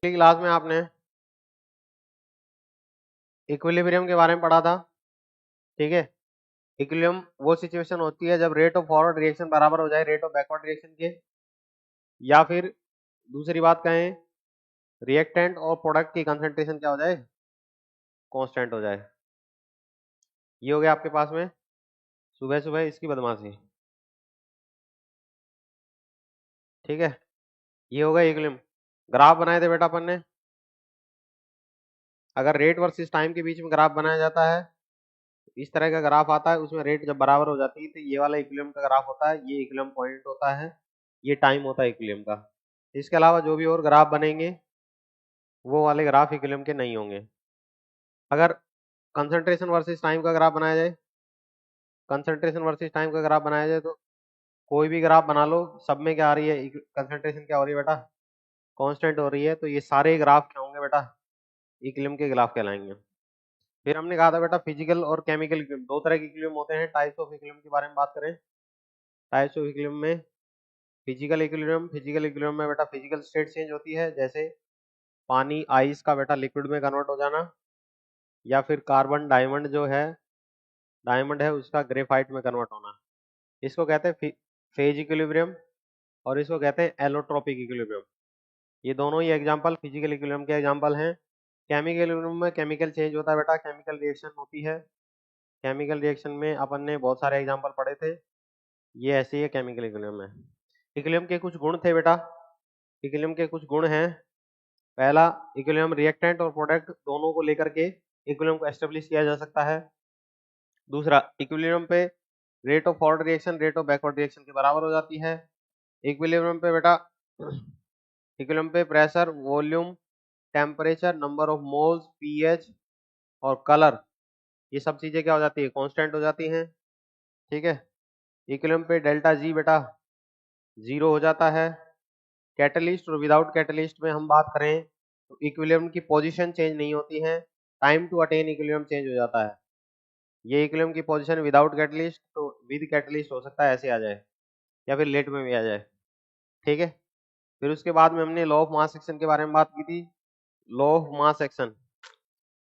पिछली क्लास में आपने इक्विलिब्रियम के बारे में पढ़ा था, ठीक है। इक्विलिब्रियम वो सिचुएशन होती है जब रेट ऑफ फॉरवर्ड रिएक्शन बराबर हो जाए रेट ऑफ बैकवर्ड रिएक्शन के, या फिर दूसरी बात कहें रिएक्टेंट और प्रोडक्ट की कंसंट्रेशन क्या हो जाए, कांस्टेंट हो जाए। ये हो गया आपके पास में सुबह सुबह इसकी बदमाशी, ठीक है। ये हो गया इक्विलिब्रियम। ग्राफ बनाए थे बेटा अपन ने। अगर रेट वर्सेस टाइम के बीच में ग्राफ बनाया जाता है, इस तरह का ग्राफ आता है, उसमें रेट जब बराबर हो जाती है तो ये वाला इक्विलिब्रियम का ग्राफ होता है, ये इक्विलिब्रियम पॉइंट होता है, ये टाइम होता है इक्विलिब्रियम का। इसके अलावा जो भी और ग्राफ बनेंगे वो वाले ग्राफ इक्विलिब्रियम के नहीं होंगे। अगर कंसंट्रेशन वर्सेस टाइम का ग्राफ बनाया जाए, कंसंट्रेशन वर्सेस टाइम का ग्राफ बनाया जाए तो कोई भी ग्राफ बना लो, सब में क्या आ रही है, कंसंट्रेशन क्या हो रही है बेटा, कांस्टेंट हो रही है, तो ये सारे ग्राफ क्या होंगे बेटा, इक्विलिब्रियम के ग्राफ कहलाएंगे। फिर हमने कहा था बेटा फिजिकल और केमिकल इक्विलिब्रियम, दो तरह के इक्विलिब्रियम होते हैं। टाइप्स ऑफ इक्विलिब्रियम के बारे में बात करें, टाइप्स ऑफ इक्विलिब्रियम में फिजिकल इक्विलिब्रियम, फिजिकल इक्विलिब्रियम में बेटा फिजिकल स्टेट चेंज होती है, जैसे पानी आइस का बेटा लिक्विड में कन्वर्ट हो जाना, या फिर कार्बन डायमंड जो है, डायमंड है उसका ग्रेफाइट में कन्वर्ट होना, इसको कहते हैं फेज इक्विलिब्रियम, और इसको कहते हैं एलोट्रोपिक इक्विलिब्रियम। ये दोनों ही एग्जांपल फिजिकल इक्विलिब्रियम के एग्जांपल हैं। केमिकल इक्विलिब्रियम में केमिकल चेंज होता है बेटा, केमिकल रिएक्शन होती है। केमिकल रिएक्शन में अपन ने बहुत सारे एग्जांपल पढ़े थे, ये ऐसे ही है केमिकल इक्विलिब्रियम में। इक्विलिब्रियम के कुछ गुण थे बेटा, इक्विलिब्रियम के कुछ गुण हैं। पहला, इक्विलिब्रियम रिएक्टेंट और प्रोडक्ट दोनों को लेकर के इक्विलिब्रियम को एस्टेब्लिश किया जा सकता है। दूसरा, इक्विलिब्रियम पे rate of forward reaction rate of backward reaction के बराबर हो जाती है। इक्विलिब्रियम पे बेटा इक्विलिब्रियम पे pressure, volume, temperature, number of moles, pH और कलर, ये सब चीजें क्या हो जाती है, कांस्टेंट हो जाती हैं, ठीक है। इक्विलिब्रियम पे डेल्टा जी बेटा जीरो हो जाता है। कैटलिस्ट और विदाउट कैटलिस्ट में हम बात करें तो इक्विलिब्रियम की पोजीशन चेंज नहीं होती है, time to attain equilibrium change हो जाता है। ये इक्विलिब्रियम की पोजीशन विदाउट कैटलिस्ट तो विद कैटलिस्ट हो सकता है, ऐसे आ जाए या फिर लेट में भी आ जाए, ठीक है। फिर उसके बाद में हमने लॉ ऑफ मास एक्शन के बारे में बात की थी। Law of mass action,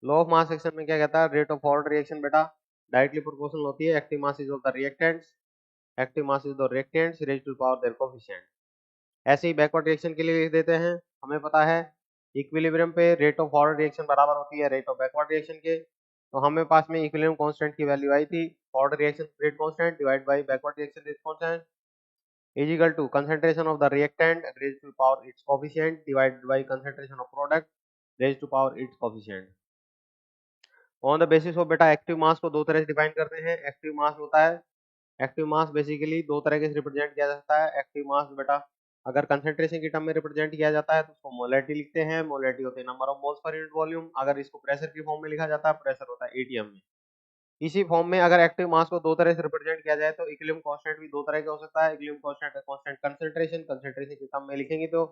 law of mass action में क्या कहता है, रेट ऑफ फॉरवर्ड रिएक्शन बेटा डायरेक्टली प्रोपोर्शनल होती है active mass is of the reactants, active mass is the reactants raise to power their coefficient. ऐसे ही बैकवर्ड रिएक्शन के लिए लिख देते हैं, हमें पता है इक्विलिब्रियम पे रेट ऑफ फॉरवर्ड रिएक्शन बराबर होती है रेट ऑफ बैकवर्ड रिएक्शन के, तो हमें पास में इक्विलिब्रियम कांस्टेंट की वैल्यू आई थी, forward reaction rate constant divide by backward reaction rate constant is equal to concentration of the reactant raise to power its coefficient divided by concentration of product raise to power its coefficient. On the basis of बेटा active mass को दो तरह से define करते हैं। Active mass होता है, active मास basically दो तरह से रिप्रेजेंट किया जा सकता है। एक्टिव मास बेटा अगर कंसंट्रेशन की टर्म में रिप्रेजेंट किया जाता है तो उसको मोलैरिटी लिखते हैं, मोलैरिटी होते हैं number of moles per unit volume. अगर इसको प्रेशर की फॉर्म में लिखा जाता है, प्रेशर होता है एटीएम में। इसी फॉर्म में अगर एक्टिव मास को दो तरह से रिप्रेजेंट किया जाए तो इक्विलिब्रियम कांस्टेंट भी दो तरह का हो सकता है। Equilibrium constant constant concentration, concentration की टर्म में लिखेंगे तो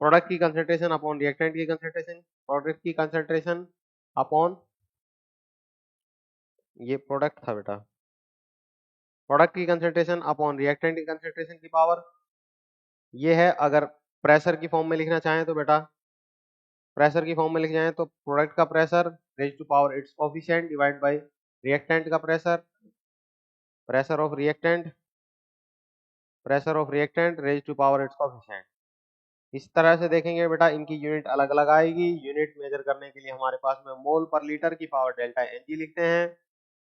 प्रोडक्ट की कंसंट्रेशन अपॉन रिएक्टेंट की कंसंट्रेशन, प्रोडक्ट की कंसंट्रेशन अपॉन, ये प्रोडक्ट था बेटा, प्रोडक्ट की कंसंट्रेशन अपॉन रिएक्टेंट की कंसंट्रेशन की पावर, ये है। अगर प्रेशर की फॉर्म में लिखना चाहें तो बेटा प्रेशर की फॉर्म में लिख जाएं तो प्रोडक्ट का pressure raise to power its coefficient divide by reactant का pressure, pressure of reactant, pressure of reactant raise to power its coefficient. इस तरह से देखेंगे बेटा इनकी यूनिट अलग अलग आएगी। यूनिट मेजर करने के लिए हमारे पास में मोल पर लीटर की पावर डेल्टा एनजी लिखते हैं।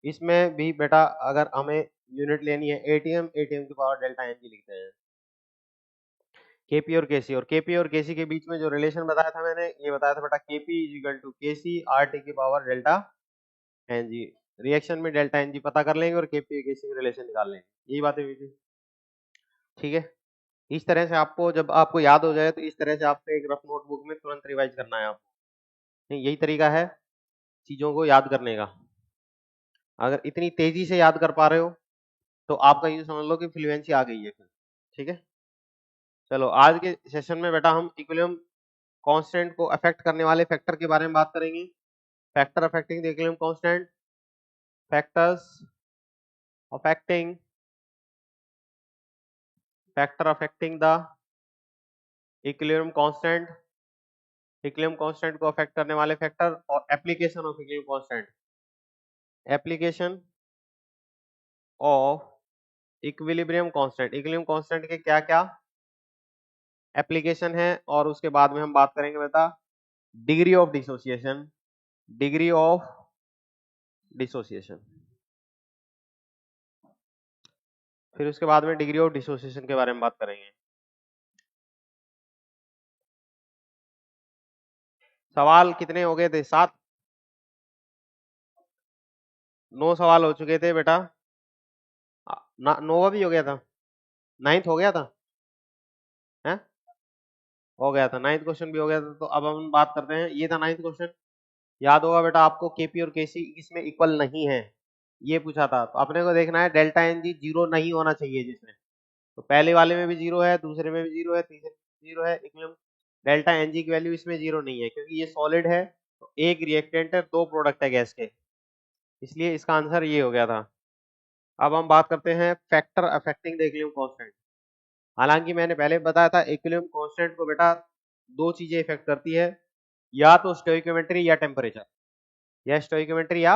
इसमें भी बेटा अगर हमें यूनिट लेनी है एटीएम, एटीएम की पावर डेल्टा एनजी लिखते हैं। केपी और केसी, और केपी और केसी के बीच में जो रिलेशन बताया था मैंने, ये बताया था बेटा KP is equal to KC R T की पावर डेल्टा एनजी। रिएक्शन में डेल्टा एनजी पता कर लेंगे और केपी केसी में रिलेशन निकाल लेंगे, यही बातें हुई थी, ठीक है। इस तरह से आपको जब आपको याद हो जाए तो इस तरह से आपको एक रफ नोटबुक में तुरंत रिवाइज करना है आपको, यही तरीका है चीजों को याद करने का। अगर इतनी तेजी से याद कर पा रहे हो तो आपका ये समझ लो कि फ्लुएंसी आ गई है फिर, ठीक है। चलो आज के सेशन में बेटा हम इक्विलिब्रियम कांस्टेंट को अफेक्ट करने वाले फैक्टर के बारे में बात करेंगे। Factor affecting the equilibrium constant, factors affecting factor affecting the equilibrium constant, equilibrium constant को अफेक्ट करने वाले फैक्टर और application of equilibrium constant, application of equilibrium constant, equilibrium constant के क्या क्या एप्लीकेशन है, और उसके बाद में हम बात करेंगे बेटा degree of dissociation, degree of dissociation, फिर उसके बाद में डिग्री ऑफ डिसोसिएशन के बारे में बात करेंगे। सवाल कितने हो गए थे? 7, 9 सवाल हो चुके थे बेटा। 9वां भी हो गया था, 9th हो गया था, हैं? हो गया था, 9th क्वेश्चन भी हो गया था। तो अब हम बात करते हैं, ये था 9th क्वेश्चन। याद होगा बेटा आपको केपी और केसी इसमें इक्वल नहीं है, ये पूछा था। तो अपने को देखना है डेल्टा एन जी जीरो नहीं होना चाहिए जिसमें, तो पहले वाले में भी जीरो है, दूसरे में भी जीरो है, तीसरे में जीरो है, इक्विलिब्रियम डेल्टा एन जी की वैल्यू इसमें जीरो नहीं है, क्योंकि ये सॉलिड है, तो एक रिएक्टेंट है, 2 प्रोडक्ट है गैस के, इसलिए इसका आंसर ये हो गया था। अब हम बात करते हैं factor affecting the equilibrium constant. हालांकि मैंने पहले बताया था इक्विलिब्रियम कांस्टेंट को बेटा 2 चीजें इफेक्ट करती है, या तो स्टोइकियोमेट्री या टेम्परेचर, या स्टोइकियोमेट्री या,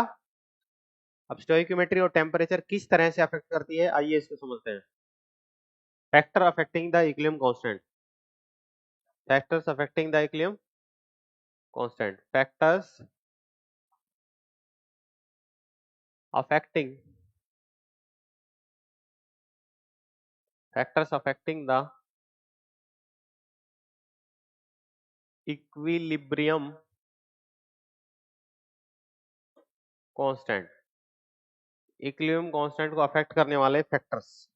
अब स्टोइकियोमेट्री और टेम्परेचर किस तरह से अफेक्ट करती है, आइए इसको समझते हैं। Factor affecting the equilibrium constant, factors affecting the equilibrium constant, factors affecting the equilibrium constant, equilibrium constant को अफेक्ट करने वाले फैक्टर्स।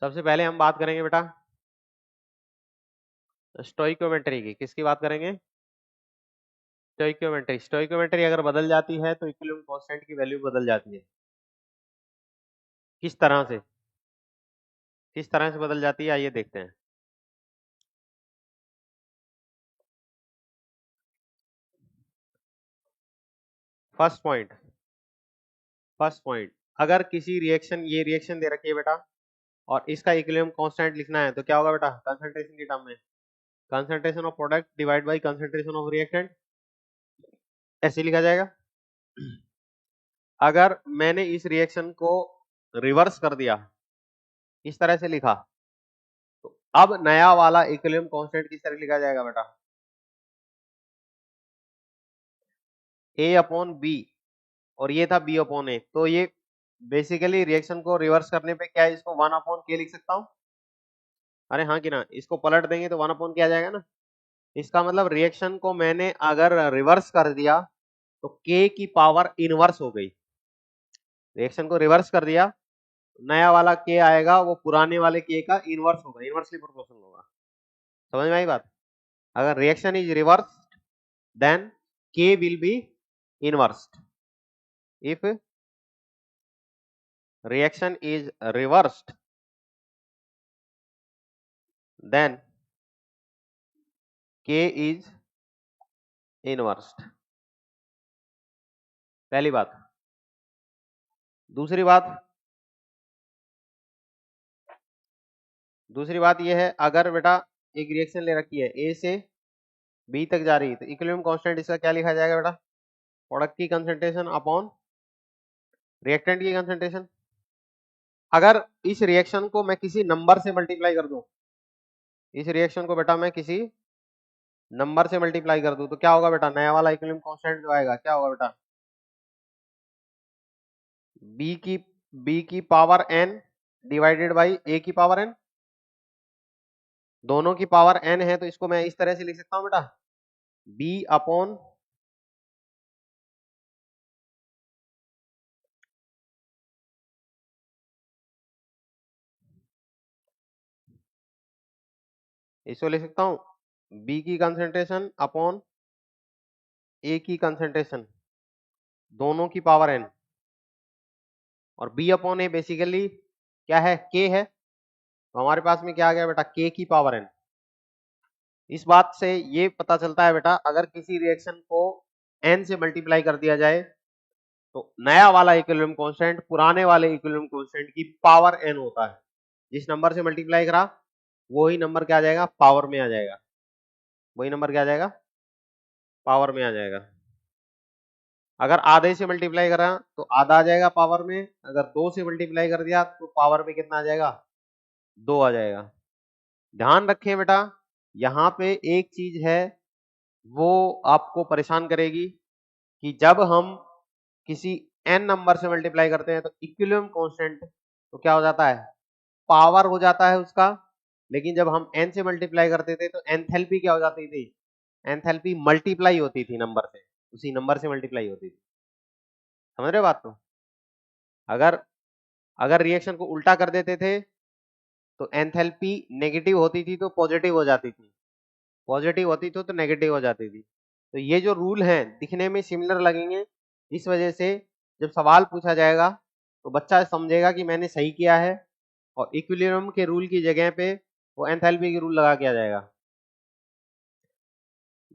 सबसे पहले हम बात करेंगे बेटा स्टोइकियोमेट्री की। किसकी बात करेंगे? स्टोइकियोमेट्री। स्टोइकियोमेट्री अगर बदल जाती है तो इक्विलिब्रियम कांस्टेंट की वैल्यू बदल जाती है। किस तरह से, किस तरह से बदल जाती है, आइए देखते हैं। फर्स्ट पॉइंट, अगर किसी रिएक्शन, ये रिएक्शन दे रखी है बेटा, और इसका इक्विलिब्रियम कांस्टेंट लिखना है, तो क्या होगा बेटा? कंसंट्रेशन की टर्म में concentration of product divide by concentration of reactant, ऐसे लिखा जाएगा। अगर मैंने इस रिएक्शन को रिवर्स कर दिया, इस तरह से लिखा, तो अब नया वाला इक्विलिब्रियम कांस्टेंट किस तरह लिखा जाएगा बेटा? A अपॉन बी, और ये था B अपॉन ए, तो ये बेसिकली रिएक्शन को रिवर्स करने पे क्या है, इसको 1 अपॉन के लिख सकता हूं? अरे हाँ कि ना, इसको पलट देंगे तो 1 अपॉन क्या आ जाएगा ना। इसका मतलब रिएक्शन को मैंने अगर रिवर्स कर दिया तो K की पावर इनवर्स हो गई। रिएक्शन को रिवर्स कर दिया, नया वाला K आएगा, वो पुराने वाले K का इनवर्स होगा, इनवर्सली प्रोपोर्शनल होगा। समझ में आई बात? अगर reaction is reversed then K will be inversed. If reaction is reversed then K is inversed। पहली बात। दूसरी बात यह है, अगर बेटा एक रिएक्शन ले रखी है, A से B तक जा रही है, तो इक्विलिब्रियम कांस्टेंट इसका क्या लिखा जाएगा बेटा? प्रोडक्ट की कंसंट्रेशन अपॉन रिएक्टेंट की कंसंट्रेशन। अगर इस रिएक्शन को मैं किसी नंबर से मल्टीप्लाई कर दूं, इस रिएक्शन को बेटा मैं किसी नंबर से मल्टीप्लाई कर दूं, तो क्या होगा बेटा? नया वाला इक्विलिब्रियम कांस्टेंट जो आएगा, क्या होगा बेटा? B की power n divided by A की पावर n, दोनों की पावर n है, तो इसको मैं इस तरह से लिख सकता हूं बेटा, B अपॉन इसको लिख सकता हूं B की कंसंट्रेशन अपॉन A की कंसंट्रेशन, दोनों की पावर n, और B अपॉन A बेसिकली क्या है? K है, तो हमारे पास में क्या आ गया बेटा? K की पावर n। इस बात से ये पता चलता है बेटा, अगर किसी रिएक्शन को n से मल्टीप्लाई कर दिया जाए तो नया वाला इक्विलिब्रियम कांस्टेंट पुराने वाले इक्विलिब्रियम कांस्टेंट की पावर n होता है। जिस नंबर से मल्टीप्लाई करा वही नंबर क्या आ जाएगा, पावर में आ जाएगा। वही नंबर क्या आ जाएगा, पावर में आ जाएगा। अगर आधे से मल्टीप्लाई करा तो आधा आ जाएगा पावर में, अगर 2 से मल्टीप्लाई कर दिया तो पावर में कितना आ जाएगा, 2 आ जाएगा। ध्यान रखें बेटा, यहाँ पे एक चीज है वो आपको परेशान करेगी कि जब हम किसी n नंबर से मल्टीप्लाई करते हैं तो इक्विलिब्रियम कांस्टेंट तो क्या हो जाता है, पावर हो जाता है उसका। लेकिन जब हम n से मल्टीप्लाई करते थे तो एंथैल्पी क्या हो जाती थी, एंथैल्पी मल्टीप्लाई होती थी नंबर से, उसी नंबर से मल्टीप्लाई होती थी। समझ रहे हो बात को? अगर अगर रिएक्शन को उल्टा कर देते थे तो एंथैल्पी नेगेटिव होती थी तो पॉजिटिव हो जाती थी, पॉजिटिव होती थी तो नेगेटिव हो जाती थी। तो ये जो रूल हैं दिखने में सिमिलर लगेंगे, इस वजह से जब सवाल पूछा जाएगा तो बच्चा समझेगा कि मैंने सही किया है और इक्विलिब्रियम के रूल की जगह पे वो एंथैल्पी के रूल लगा के आ जाएगा।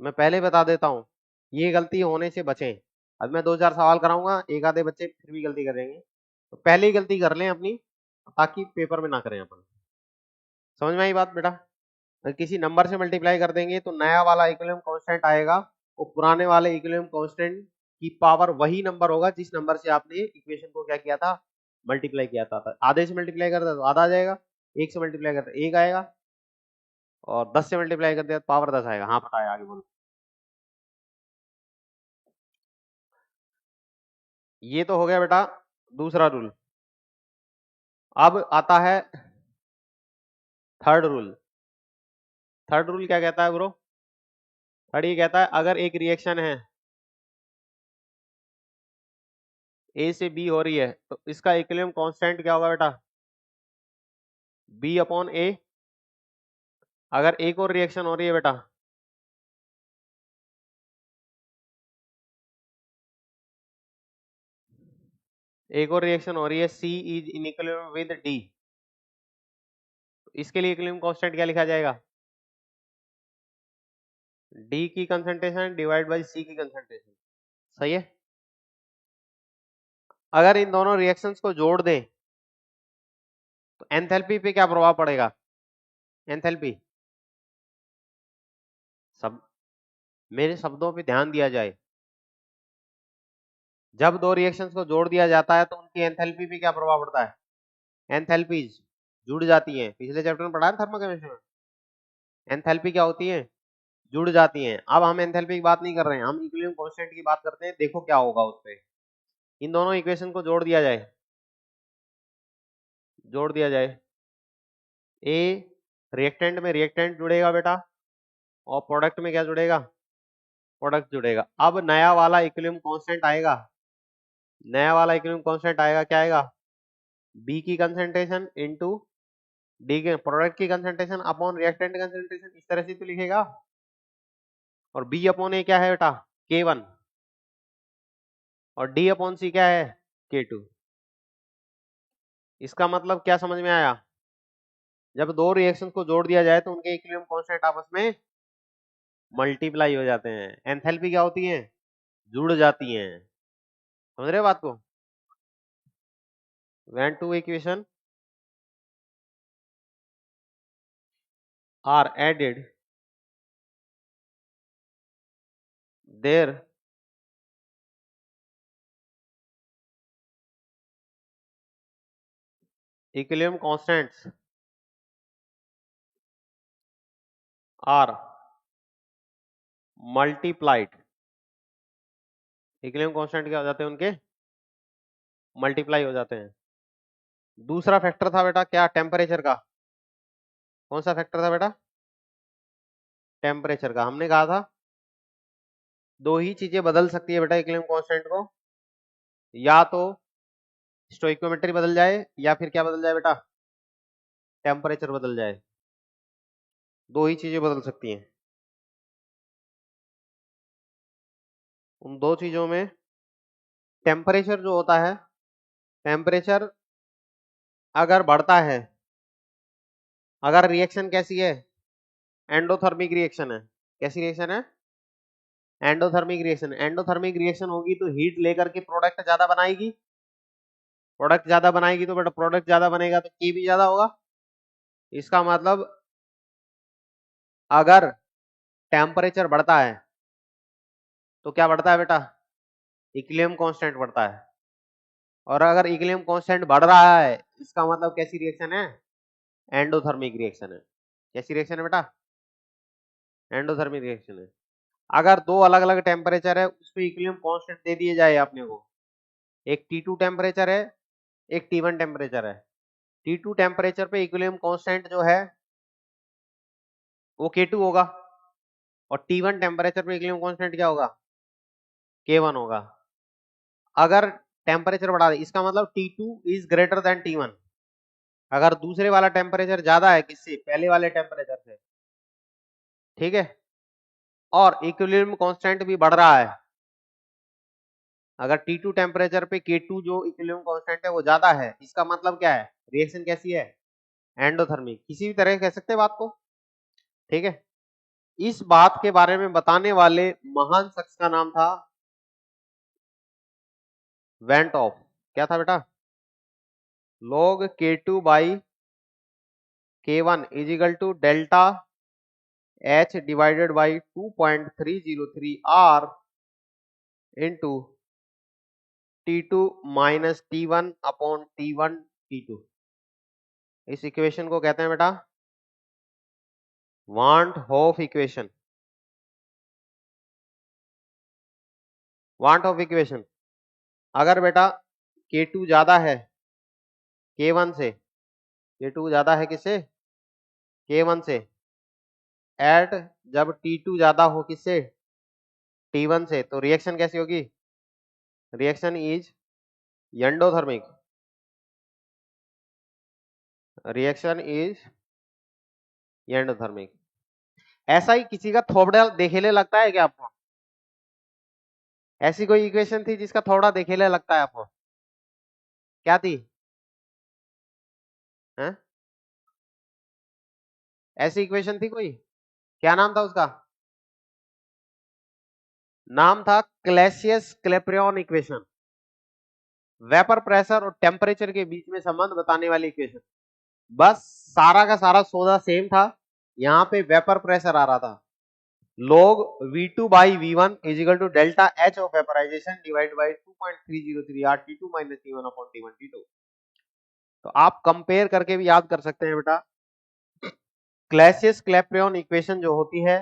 मैं पहले बता देता हूँ, ये गलती होने से बचें। अब मैं 2-4 सवाल कराऊंगा, एक आधे बच्चे फिर भी गलती करेंगे, तो पहले ही गलती कर लें अपनी ताकि पेपर में ना करें अपन। समझ में आई बात बेटा? अगर किसी नंबर से मल्टीप्लाई कर देंगे तो नया वाला इक्विलिब्रियम कांस्टेंट आएगा, वो पुराने वाले इक्विलिब्रियम कांस्टेंट की पावर वही नंबर होगा जिस नंबर से आपने इक्वेशन को क्या किया था, मल्टीप्लाई किया था। आधे से मल्टीप्लाई करता तो आधा आ जाएगा, 1 से मल्टीप्लाई करता 1 आएगा, और 10 से मल्टीप्लाई कर दिया तो पावर 10 आएगा। हाँ पता है, आगे बोलो। ये तो हो गया बेटा दूसरा रूल। अब आता है थर्ड रूल। थर्ड रूल क्या कहता है ब्रो? थर्ड ये कहता है अगर एक रिएक्शन है ए से बी हो रही है तो इसका इक्विलिब्रियम कांस्टेंट क्या होगा बेटा, बी अपॉन ए। अगर एक और रिएक्शन हो रही है बेटा, एक और रिएक्शन हो रही है C is in equilibrium with D, इसके लिए इक्विलिब्रियम कांस्टेंट क्या लिखा जाएगा, डी की कंसंट्रेशन डिवाइड बाय सी की कंसंट्रेशन। सही है। अगर इन दोनों रिएक्शंस को जोड़ दें तो एंथैल्पी पे क्या प्रभाव पड़ेगा, एंथैल्पी, सब मेरे शब्दों पे ध्यान दिया जाए, जब दो रिएक्शंस को जोड़ दिया जाता है तो उनकी एंथैल्पी पे क्या प्रभाव पड़ता है, एंथैल्पीज जुड़ जाती हैं। पिछले चैप्टर में पढ़ा है थर्मोकेमिस्ट्री में, एंथैल्पी क्या होती है, जुड़ जाती हैं। अब हम एंथैल्पी की बात नहीं कर रहे हैं, हम इक्विलिब्रियम कांस्टेंट की बात करते हैं। देखो क्या होगा उसपे, इन दोनों इक्वेशन को जोड़ दिया जाए, जोड़ दिया जाए, ए रिएक्टेंट में रिएक्टेंट जुड़ेगा बेटा, और प्रोडक्ट में क्या जुड़ेगा, प्रोडक्ट जुड़ेगा। अब नया वाला इक्विलिब्रियम कांस्टेंट आएगा, नया वाला इक्विलिब्रियम कांस्टेंट आएगा, क्या आएगा, बी की कंसंट्रेशन इनटू डी के प्रोडक्ट की कंसंट्रेशन अपॉन रिएक्टेंट कंसंट्रेशन, इस तरह से तो लिखेगा। और बी अपॉन ए क्या है बेटा, K1, और डी अपॉन सी क्या है, K2। इसका मतलब क्या समझ में आया, जब दो रिएक्शंस को जोड़ दिया जाए तो उनके इक्विलिब्रियम कांस्टेंट आपस में मल्टीप्लाई हो जाते हैं। एंथैल्पी क्या होती है, जुड़ जाती हैं। समझ रहे हो बात को? when two equation are added, their equilibrium constants are multiplied। Equilibrium constant क्या हो जाते हैं उनके, मल्टीप्लाई हो जाते हैं। दूसरा फैक्टर था बेटा क्या, टेम्परेचर का। कौन सा फैक्टर था बेटा, टेम्परेचर का। हमने कहा था दो ही चीजें बदल सकती है बेटा इक्विलिब्रियम कांस्टेंट को, या तो स्टोइकियोमेट्री बदल जाए या फिर क्या बदल जाए बेटा, टेम्परेचर बदल जाए। दो ही चीजें बदल सकती हैं। उन दो चीजों में टेम्परेचर जो होता है, टेम्परेचर अगर बढ़ता है, अगर रिएक्शन कैसी है, एंडोथर्मिक रिएक्शन है। कैसी रिएक्शन है, एंडोथर्मिक रिएक्शन, एंडोथर्मिक रिएक्शन होगी तो हीट लेकर के प्रोडक्ट ज्यादा बनाएगी, प्रोडक्ट ज्यादा बनाएगी तो बेटा प्रोडक्ट ज्यादा बनेगा तो के भी ज्यादा होगा। इसका मतलब अगर टेम्परेचर बढ़ता है तो क्या बढ़ता है बेटा, इक्विलिब्रियम कांस्टेंट बढ़ता है। और अगर इक्विलिब्रियम कांस्टेंट बढ़ रहा है इसका मतलब कैसी रिएक्शन है, एंडोथर्मिक रिएक्शन है। कैसी रिएक्शन है बेटा, एंडोथर्मिक रिएक्शन है। अगर दो अलग अलग टेम्परेचर है उसमें इक्विलिब्रियम कांस्टेंट दे दिए जाए आपने को, एक T2 टेम्परेचर है एक T1 टेम्परेचर है, T2 टेम्परेचर पे इक्विलिब्रियम कांस्टेंट जो है वो K2 होगा और T1 टेम्परेचर पे इक्विलिब्रियम कांस्टेंट क्या होगा, K1 होगा। अगर टेम्परेचर बढ़ा दे इसका मतलब T2 is greater than T1। अगर दूसरे वाला टेम्परेचर ज्यादा है किससे, पहले वाले टेम्परेचर से, ठीक है, और इक्विलिब्रियम कांस्टेंट भी बढ़ रहा है, अगर T2 टेम्परेचर पे K2 जो इक्विलिब्रियम कांस्टेंट है वो ज्यादा है, इसका मतलब क्या है, रिएक्शन कैसी है, एंडोथर्मिक। किसी भी तरह कह सकते हैं बात को, ठीक है। इस बात के बारे में बताने वाले महान शख्स का नाम था वेंट ऑफ। क्या था बेटा, log K2 by K1 is equal to delta H divided by 2.303 R into T2 minus T1 upon T1 T2। इस इक्वेशन को कहते हैं बेटा van't Hoff equation. Van't Hoff equation, अगर बेटा K2 ज्यादा है K1 से, K2 ज्यादा है किससे, K1 से, एट जब T2 ज्यादा हो किससे, T1 से, तो रिएक्शन कैसी होगी, reaction is endothermic. Reaction is endothermic. ऐसा ही किसी का थोबड़ा देखेले लगता है क्या आपको, ऐसी कोई इक्वेशन थी जिसका थोड़ा देखेले लगता है आपको, क्या थी, है? ऐसी इक्वेशन थी कोई, क्या नाम था उसका, नाम था क्लैसियस क्लैपेरॉन इक्वेशन। वेपर प्रेशर और टेम्परेचर के बीच में संबंध बताने वाली इक्वेशन। बस सारा का सारा सौदा सेम था, यहाँ पे वेपर प्रेशर आ रहा था, log V2 by V1 is equal to delta H of vaporization divided by 2.303 R T2 minus T1 upon T1 T2। तो आप कंपेयर करके भी याद कर सकते हैं बेटा, क्लैसियस क्लैपेरॉन इक्वेशन जो होती है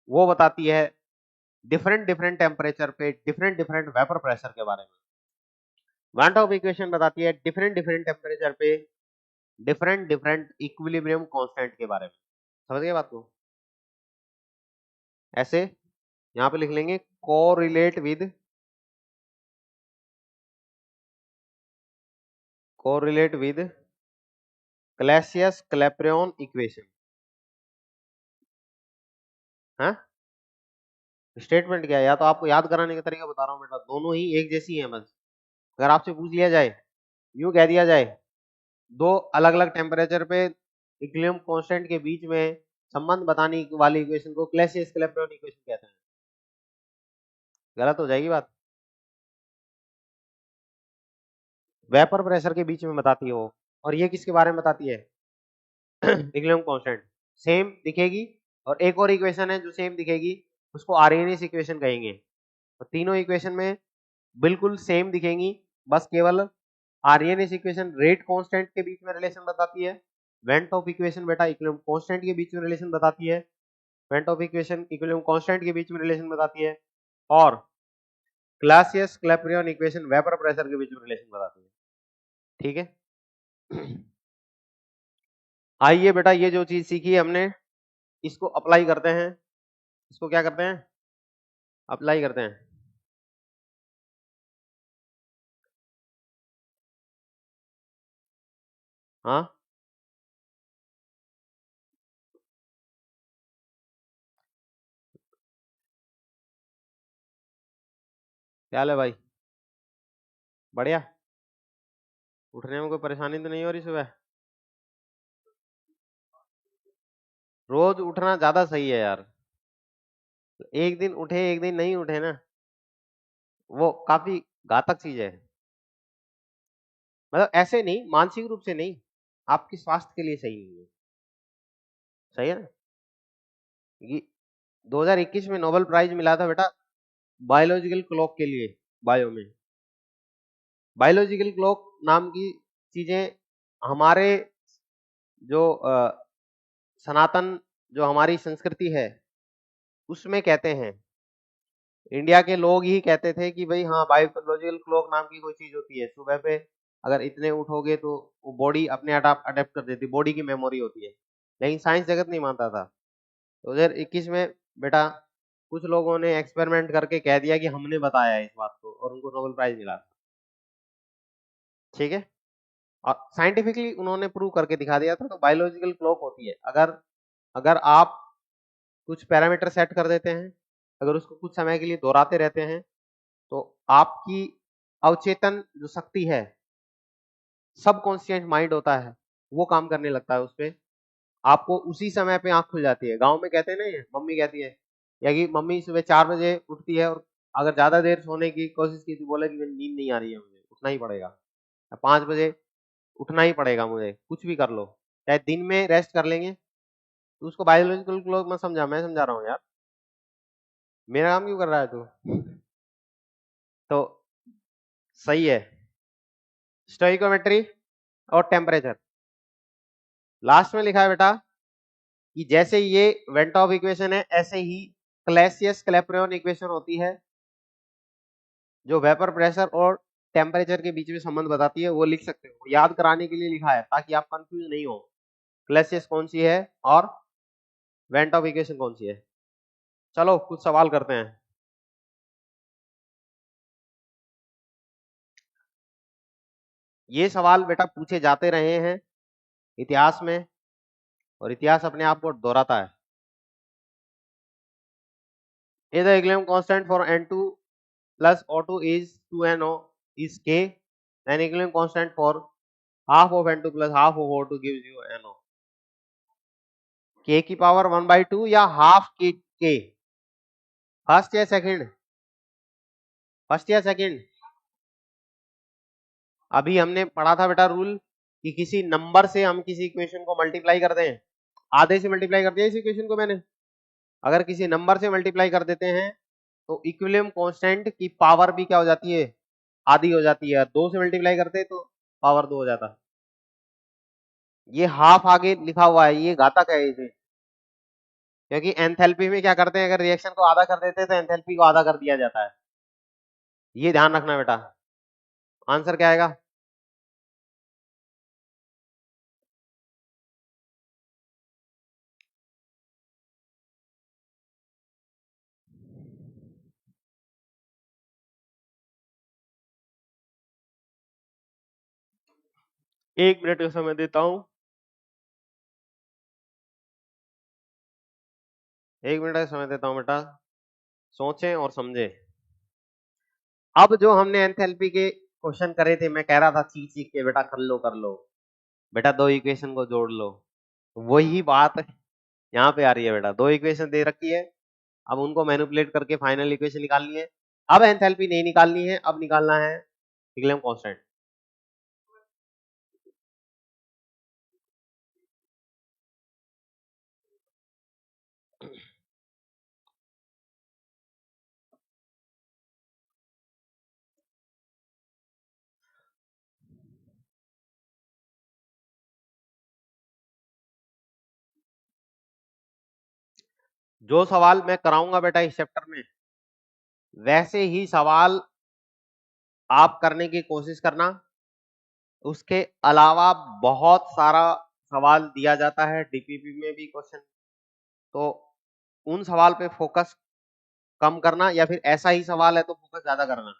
वो बताती है डिफरेंट डिफरेंट टेम्परेचर पे डिफरेंट डिफरेंट वेपर प्रेशर के बारे में। वांट ऑफ इक्वेशन बताती है डिफरेंट डिफरेंट टेम्परेचर पे डिफरेंट डिफरेंट इक्विलिब्रियम कांस्टेंट के बारे में। समझ गए बात को, ऐसे यहां पे लिख लेंगे कोरिलेट विद क्लैसियस क्लैपेरॉन इक्वेशन। हाँ, स्टेटमेंट क्या है, या तो आपको याद कराने का तरीका बता रहा हूं बेटा, दोनों ही एक जैसी हैं। बस अगर आपसे पूछ लिया जाए, यूं कह दिया जाए, दो अलग अलग टेम्परेचर पे इक्विलिब्रियम कांस्टेंट के बीच में संबंध बताने वाली इक्वेशन को क्लैसियस क्लैपेरॉन इक्वेशन कहते हैं, गलत हो जाएगी बात। वेपर प्रेशर के बीच में बताती है वो, और ये किसके बारे में बताती है, इक्विलिब्रियम कांस्टेंट सेम दिखेगी। और एक और इक्वेशन है जो सेम दिखेगी, उसको आर्हेनियस इक्वेशन कहेंगे। तो तीनों इक्वेशन में बिल्कुल सेम दिखेंगी, बस केवल आर्हेनियस इक्वेशन रेट कांस्टेंट के बीच में रिलेशन बताती है, वेंट ऑफ इक्वेशन बेटा इक्विलिब्रियम कांस्टेंट के बीच में रिलेशन बताती है, went of equation equilibrium constant के बीच में रिलेशन बताती है, और क्लैसियस क्लैपेरॉन इक्वेशन वेपर प्रेशर के बीच में रिलेशन बताती है। ठीक है, आइए बेटा ये जो चीज सीखी है हमने इसको अप्लाई करते हैं, इसको क्या करते हैं, अप्लाई करते हैं। हाँ, क्या हाल है भाई, बढ़िया, उठने में कोई परेशानी तो नहीं हो रही सुबह, रोज उठना ज्यादा सही है यार। एक दिन उठे एक दिन नहीं उठे ना, वो काफी घातक चीज है। मतलब ऐसे नहीं, मानसिक रूप से नहीं, आपके स्वास्थ्य के लिए सही नहीं है। सही है ना? ये 2021 में नोबेल प्राइज मिला था बेटा बायोलॉजिकल क्लॉक के लिए, बायो में। बायोलॉजिकल क्लॉक नाम की चीजें हमारे जो सनातन, जो हमारी संस्कृति है उसमें कहते हैं, इंडिया के लोग ही कहते थे कि भाई हाँ बायोलॉजिकल क्लॉक नाम की कोई चीज होती है, सुबह पे अगर इतने उठोगे तो वो बॉडी अपने अडेप्ट कर देती है, बॉडी की मेमोरी होती है। लेकिन साइंस जगत नहीं मानता था। 2021 में बेटा कुछ लोगों ने एक्सपेरिमेंट करके कह दिया कि हमने बताया है इस बात को, और उनको नोबेल प्राइज मिला। ठीक है, और साइंटिफिकली उन्होंने प्रूव करके दिखा दिया था। तो बायोलॉजिकल क्लॉक होती है, अगर अगर आप कुछ पैरामीटर सेट कर देते हैं, अगर उसको कुछ समय के लिए दोहराते रहते हैं, तो आपकी अवचेतन जो शक्ति है, सबकॉन्शियस माइंड होता है, वो काम करने लगता है उस पे। आपको उसी समय पे आंख खुल जाती है। गांव में कहते हैं ना, ये मम्मी कहती है, या कि मम्मी सुबह 4 बजे उठती है और अगर ज्यादा देर सोने की कोशिश की तो बोले कि नींद नहीं आ रही है, मुझे उठना ही पड़ेगा, 5 बजे उठना ही पड़ेगा, मुझे कुछ भी कर लो, चाहे दिन में रेस्ट कर लेंगे। तो उसको बायोलॉजिकल क्लॉक मत समझा, मैं समझा रहा हूँ यार, मेरा काम क्यों कर रहा है तू? तो सही है, स्टोइकोमेट्री और टेम्परेचर। लास्ट में लिखा है बेटा कि जैसे ये वेंट ऑफ इक्वेशन है, ऐसे ही क्लैसियस क्लैपेरॉन इक्वेशन होती है, जो वेपर प्रेशर और टेम्परेचर के बीच में संबंध बताती है। वो लिख सकते हो, याद कराने के लिए लिखा है ताकि आप कंफ्यूज नहीं हो, क्लैसियस कौन सी है और वेंट ऑफ इक्वेशन कौन सी है। चलो कुछ सवाल करते हैं। ये सवाल बेटा पूछे जाते रहे हैं इतिहास में, और इतिहास अपने आप को दोहराता है। A the equilibrium constant for N2 plus O2 is 2NO is K, then equilibrium constant for half of N2 plus half of O2 gives you NO। K की पावर 1/2 या हाफ K, फर्स्ट या second? First या second? अभी हमने पढ़ा था बेटा rule कि किसी नंबर से हम किसी इक्वेशन को मल्टीप्लाई कर दें, आधे से मल्टीप्लाई कर दिया इस इक्वेशन को मैंने। अगर किसी नंबर से मल्टीप्लाई कर देते हैं तो इक्विलिब्रियम कांस्टेंट की पावर भी क्या हो जाती है, आधी हो जाती है। 2 से मल्टीप्लाई करते तो पावर 2 हो जाता। ये हाफ आगे लिखा हुआ है, ये घातक है इसे, क्योंकि एंथैल्पी में क्या करते हैं, अगर रिएक्शन को आधा कर देते हैं तो एंथैल्पी को आधा कर दिया जाता है। ये ध्यान रखना बेटा। आंसर क्या आएगा? एक मिनट का समय देता हूं, 1 मिनट का समय देता हूं बेटा, सोचें और समझें। अब जो हमने एंथैल्पी के क्वेश्चन करे थे, मैं कह रहा था चीख चीख के बेटा कर लो कर लो, बेटा 2 इक्वेशन को जोड़ लो, वही बात यहाँ पे आ रही है बेटा। 2 इक्वेशन दे रखी है, अब उनको मैनिपुलेट करके फाइनल इक्वेशन निकालनी है। अब एंथैल्पी नहीं निकालनी है, अब निकालना है इक्विलिब्रियम कांस्टेंट। जो सवाल मैं कराऊंगा बेटा इस चैप्टर में, वैसे ही सवाल आप करने की कोशिश करना। उसके अलावा बहुत सारा सवाल दिया जाता है डीपीपी में भी क्वेश्चन, तो उन सवाल पे फोकस कम करना, या फिर ऐसा ही सवाल है तो फोकस ज्यादा करना।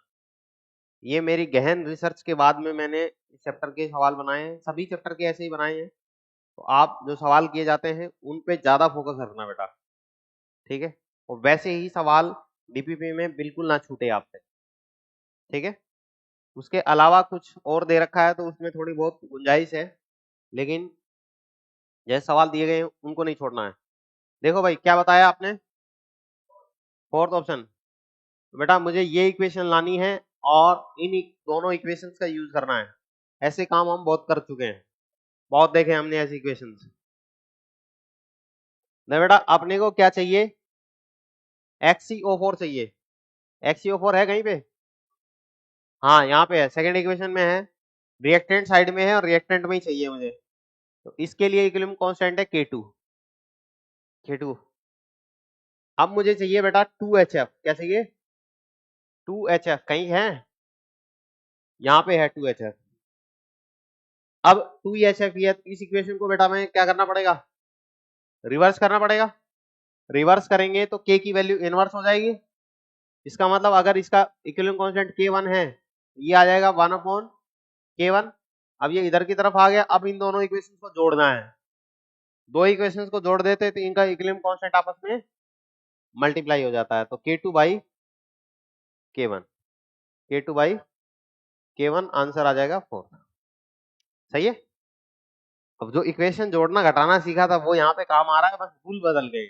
ये मेरी गहन रिसर्च के बाद में मैंने इस चैप्टर के सवाल बनाए हैं, सभी चैप्टर के ऐसे ही बनाए हैं। तो आप जो सवाल किए जाते हैं उन पे ज्यादा फोकस रखना बेटा, ठीक है? और वैसे ही सवाल डीपीपी में बिल्कुल ना छूटे आपसे, ठीक है? उसके अलावा कुछ और दे रखा है तो उसमें थोड़ी बहुत गुंजाइश है, लेकिन जैसे सवाल दिए गए हैं उनको नहीं छोड़ना है। देखो भाई क्या बताया आपने, फोर्थ ऑप्शन। बेटा मुझे ये इक्वेशन लानी है और इन दोनों इक्वेशंस का यूज करना है। ऐसे काम हम बहुत कर चुके हैं, बहुत देखे हमने ऐसे इक्वेशंस। नहीं बेटा अपने को क्या चाहिए, XCO4 चाहिए। XCO4 है कहीं पे? हाँ यहाँ पे है, सेकेंड इक्वेशन में है, रिएक्टेंट साइड में है और रिएक्टेंट में ही चाहिए मुझे। तो इसके लिए इक्विलिब्रियम कांस्टेंट है K2। K2 अब मुझे चाहिए बेटा 2HF। क्या चाहिए? 2HF कहीं है? यहाँ पे है 2HF। अब 2HF है, इस इक्वेशन को बेटा मैं क्या करना पड़ेगा, रिवर्स करना पड़ेगा। रिवर्स करेंगे तो K की वैल्यू इनवर्स हो जाएगी। इसका मतलब अगर इसका इक्विलिब्रियम कांस्टेंट K1 है, ये आ जाएगा 1/K1। अब ये इधर की तरफ आ गया। अब इन दोनों इक्वेशंस को जोड़ना है, दो इक्वेशंस को जोड़ देते तो इनका इक्विलिब्रियम कांस्टेंट आपस में मल्टीप्लाई हो जाता है। तो K2/K1, K2/K1 आंसर आ जाएगा 4। सही है। अब जो इक्वेशन जोड़ना घटाना सीखा था वो यहाँ पे काम आ रहा है, बस रूल बदल गए।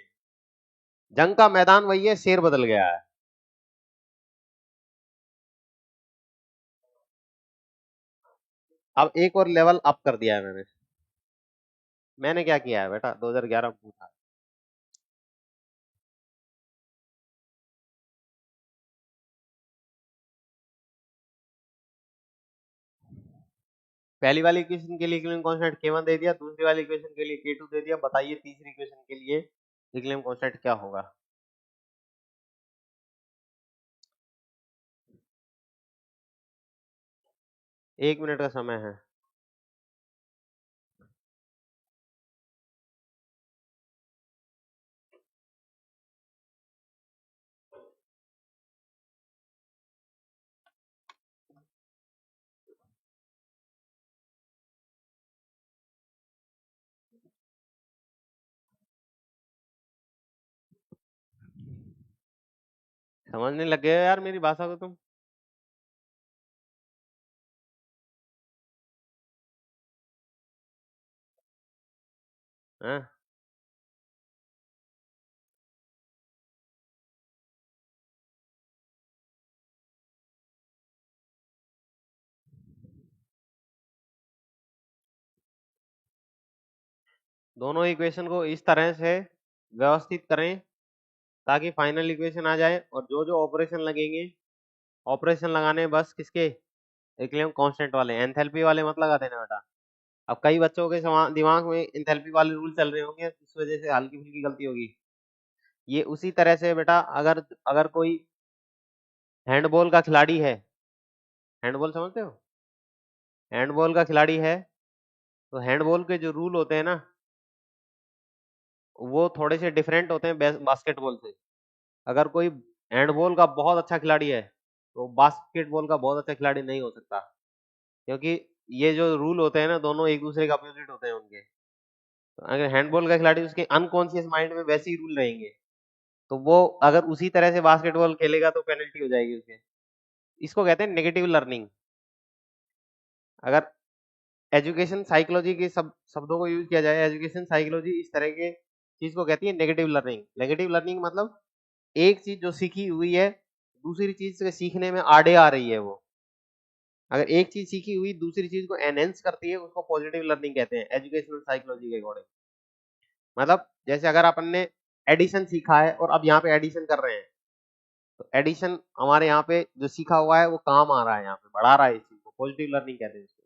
जंग का मैदान वही है, शेर बदल गया है। अब एक और लेवल अप कर दिया है मैंने क्या किया है बेटा, 2011 पूछा। पहली वाली इक्वेशन के लिए इक्विलिब्रियम कांस्टेंट K1 दे दिया, दूसरी वाली इक्वेशन के लिए K2 दे दिया। बताइए तीसरी इक्वेशन के लिए इक्विलिब्रियम कांस्टेंट क्या होगा? एक मिनट का समय है। समझने लग गए हो यार मेरी भाषा को तुम? हाँ? दोनों इक्वेशन को इस तरह से व्यवस्थित करें ताकि फाइनल इक्वेशन आ जाए, और जो जो ऑपरेशन लगेंगे, ऑपरेशन लगाने बस किसके, इक्विलिब्रियम कांस्टेंट वाले, एंथैल्पी वाले मत लगा देना बेटा। अब कई बच्चों के दिमाग में एंथैल्पी वाले रूल चल रहे होंगे, इस वजह से हल्की फुल्की गलती होगी। ये उसी तरह से बेटा, अगर अगर कोई हैंडबॉल का खिलाड़ी है, हैंडबॉल समझते हो, हैंडबॉल का खिलाड़ी है, तो हैंडबॉल के जो रूल होते हैं ना, वो थोड़े से डिफरेंट होते हैं बास्केटबॉल से। अगर कोई हैंडबॉल का बहुत अच्छा खिलाड़ी है तो बास्केटबॉल का बहुत अच्छा खिलाड़ी नहीं हो सकता, क्योंकि ये जो रूल होते हैं ना, दोनों एक दूसरे के अपोजिट होते हैं उनके। तो अगर हैंडबॉल का खिलाड़ी, उसके अनकॉन्शियस माइंड में वैसे ही रूल रहेंगे, तो वो अगर उसी तरह से बास्केटबॉल खेलेगा तो पेनल्टी हो जाएगी उसके। इसको कहते हैं नेगेटिव लर्निंग। अगर एजुकेशन साइकोलॉजी के शब्दों को यूज किया जाए, एजुकेशन साइकोलॉजी इस तरह के चीज को कहती है नेगेटिव लर्निंग। नेगेटिव लर्निंग मतलब एक चीज जो सीखी हुई है दूसरी चीज से सीखने में आड़े आ रही है। वो अगर एक चीज सीखी हुई दूसरी चीज को एनहेंस करती है, उसको पॉजिटिव लर्निंग कहते हैं एजुकेशनल साइकोलॉजी के अकॉर्डिंग। मतलब जैसे अगर अपन ने एडिशन सीखा है और अब यहाँ पे एडिशन कर रहे हैं, तो एडिशन हमारे यहाँ पे जो सीखा हुआ है वो काम आ रहा है, यहाँ पे बढ़ा रहा है इस चीज को, पॉजिटिव लर्निंग कहते हैं इसको।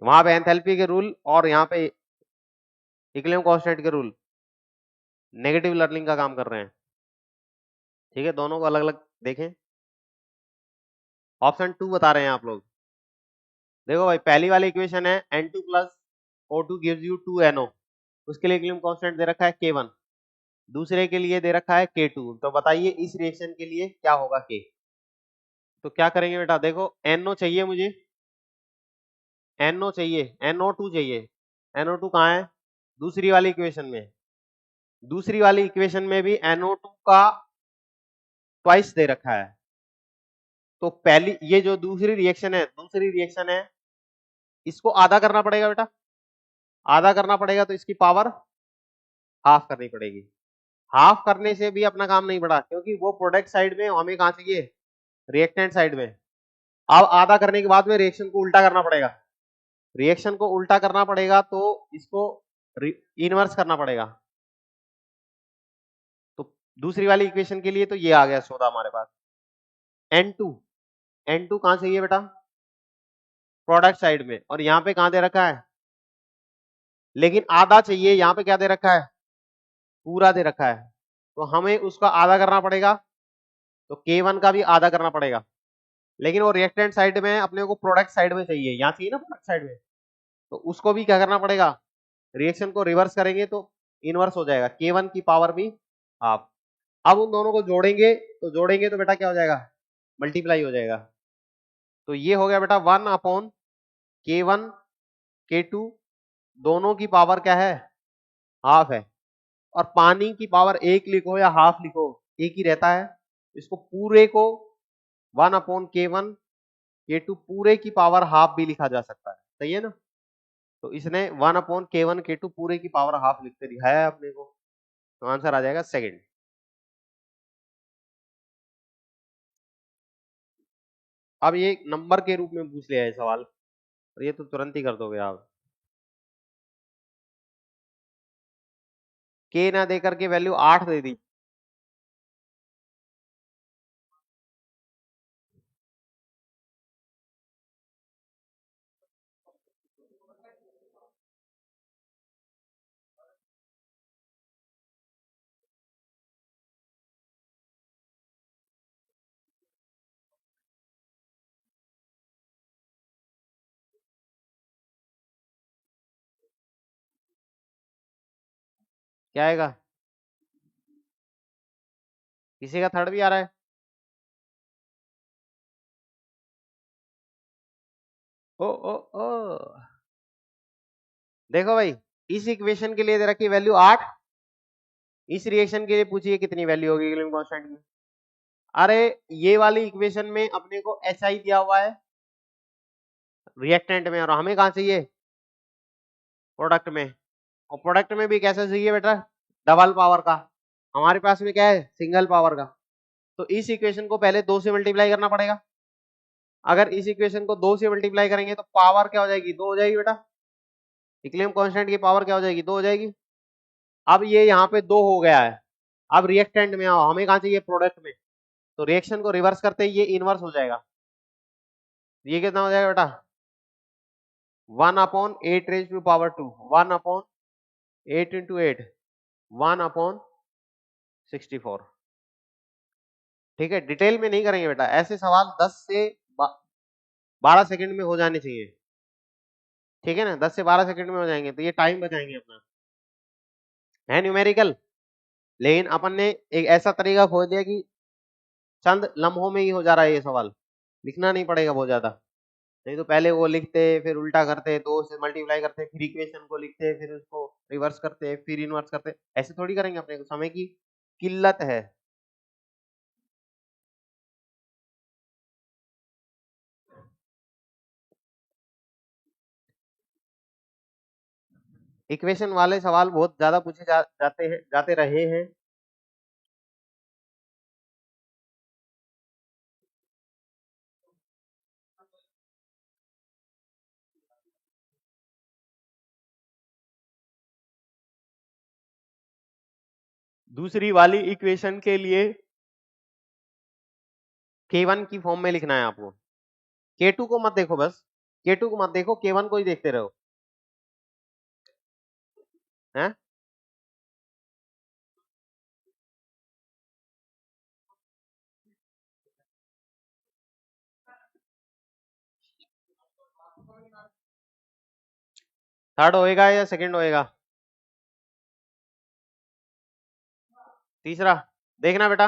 वहां पे एंथैल्पी के रूल और यहाँ पे इक्विलिब्रियम कांस्टेंट के रूल नेगेटिव लर्निंग का काम कर रहे हैं। ठीक है, दोनों को अलग अलग देखें। ऑप्शन 2 बता रहे हैं आप लोग। देखो भाई, पहली वाली इक्वेशन है N2 plus O2 gives you 2NO, उसके लिए इक्विलिब्रियम कांस्टेंट दे रखा है K1, दूसरे के लिए दे रखा है K2। तो बताइए इस रिएक्शन के लिए क्या होगा K। तो क्या करेंगे बेटा, देखो NO चाहिए मुझे, NO चाहिए, NO2 चाहिए। NO2 कहाँ है? दूसरी वाली इक्वेशन में। दूसरी वाली इक्वेशन में भी NO2 का ट्वाइस दे रखा है। तो पहली ये जो दूसरी रिएक्शन है, इसको आधा करना पड़ेगा बेटा, आधा करना पड़ेगा, तो इसकी पावर हाफ करनी पड़ेगी। हाफ करने से भी अपना काम नहीं बढ़ा, क्योंकि वो प्रोडक्ट साइड में हमें कहां चाहिए, रिएक्टेंट साइड में। अब आधा करने के बाद में रिएक्शन को उल्टा करना पड़ेगा, रिएक्शन को उल्टा करना पड़ेगा तो इसको इनवर्स करना पड़ेगा। तो दूसरी वाली इक्वेशन के लिए तो ये आ गया सौदा हमारे पास। N2, N2 कहां चाहिए बेटा, प्रोडक्ट साइड में, और यहां पे कहां दे रखा है, लेकिन आधा चाहिए, यहां पे क्या दे रखा है, पूरा दे रखा है, तो हमें उसका आधा करना पड़ेगा, तो K1 का भी आधा करना पड़ेगा। लेकिन वो रिएक्टेंट साइड में अपने को प्रोडक्ट साइड में चाहिए, यहां चाहिए ना प्रोडक्ट साइड में, तो उसको भी क्या करना पड़ेगा, रिएक्शन को रिवर्स करेंगे तो इनवर्स हो जाएगा, K1 की पावर भी हाफ। अब उन दोनों को जोड़ेंगे तो बेटा क्या हो जाएगा, मल्टीप्लाई हो जाएगा। तो ये हो गया बेटा 1/K1 K2, दोनों की पावर क्या है, हाफ है। और पानी की पावर एक लिखो या हाफ लिखो, एक ही रहता है। इसको पूरे को 1/K1 K2 पूरे की पावर हाफ भी लिखा जा सकता है, सही है ना। तो इसने 1/K1 K2 पूरे की पावर हाफ लिखते दिखाया है अपने को, तो आंसर आ जाएगा सेकंड। अब ये नंबर के रूप में पूछ लिया है सवाल, और ये तो तुरंत ही कर दोगे आप। के ना दे करके वैल्यू 8 दे दी, क्या आएगा, किसी का थर्ड भी आ रहा है। ओ ओ ओ, देखो भाई, इस इक्वेशन के लिए दे रखी वैल्यू 8, इस रिएक्शन के लिए पूछिए कितनी वैल्यू होगी इक्विलिब्रियम कांस्टेंट की। अरे ये वाली इक्वेशन में अपने को HI दिया हुआ है रिएक्टेंट में, और हमें कहां चाहिए, प्रोडक्ट में, और प्रोडक्ट में भी कैसे चाहिए बेटा, डबल पावर का, हमारे पास में क्या है, सिंगल पावर का। तो इस इक्वेशन को पहले 2 से मल्टीप्लाई करना पड़ेगा। अगर इस इक्वेशन को 2 से मल्टीप्लाई करेंगे तो पावर क्या हो जाएगी, 2 हो जाएगी बेटा, इक्विलिब्रियम कांस्टेंट की पावर क्या हो जाएगी, 2 हो जाएगी। अब ये यहाँ पे 2 हो गया है, अब रिएक्टेंट में आओ, हमें कहां चाहिए, प्रोडक्ट में, तो रिएक्शन को रिवर्स करते ही ये इनवर्स हो जाएगा। ये कितना हो जाएगा बेटा, 1/8^2, 1/8 into 8, 1/64। ठीक है, डिटेल में नहीं करेंगे बेटा, ऐसे सवाल 10 से 12 सेकंड में हो जाने चाहिए, ठीक है ना, 10 से 12 सेकंड में हो जाएंगे, तो ये टाइम बचाएंगे अपना, है न्यूमेरिकल। लेकिन अपन ने एक ऐसा तरीका खोज दिया कि चंद लम्हों में ही हो जा रहा है ये सवाल, लिखना नहीं पड़ेगा बहुत ज्यादा। नहीं तो पहले वो लिखते, फिर उल्टा करते, 2 से मल्टीप्लाई करते, फिर इक्वेशन को लिखते, फिर उसको रिवर्स करते, फिर इनवर्स करते, ऐसे थोड़ी करेंगे, अपने को समय की किल्लत है। इक्वेशन वाले सवाल बहुत ज्यादा पूछे जाते रहे हैं। दूसरी वाली इक्वेशन के लिए K1 की फॉर्म में लिखना है आपको, K2 को मत देखो, बस K2 को मत देखो, K1 को ही देखते रहो, हैं। थर्ड होएगा या सेकंड होएगा, तीसरा। देखना बेटा,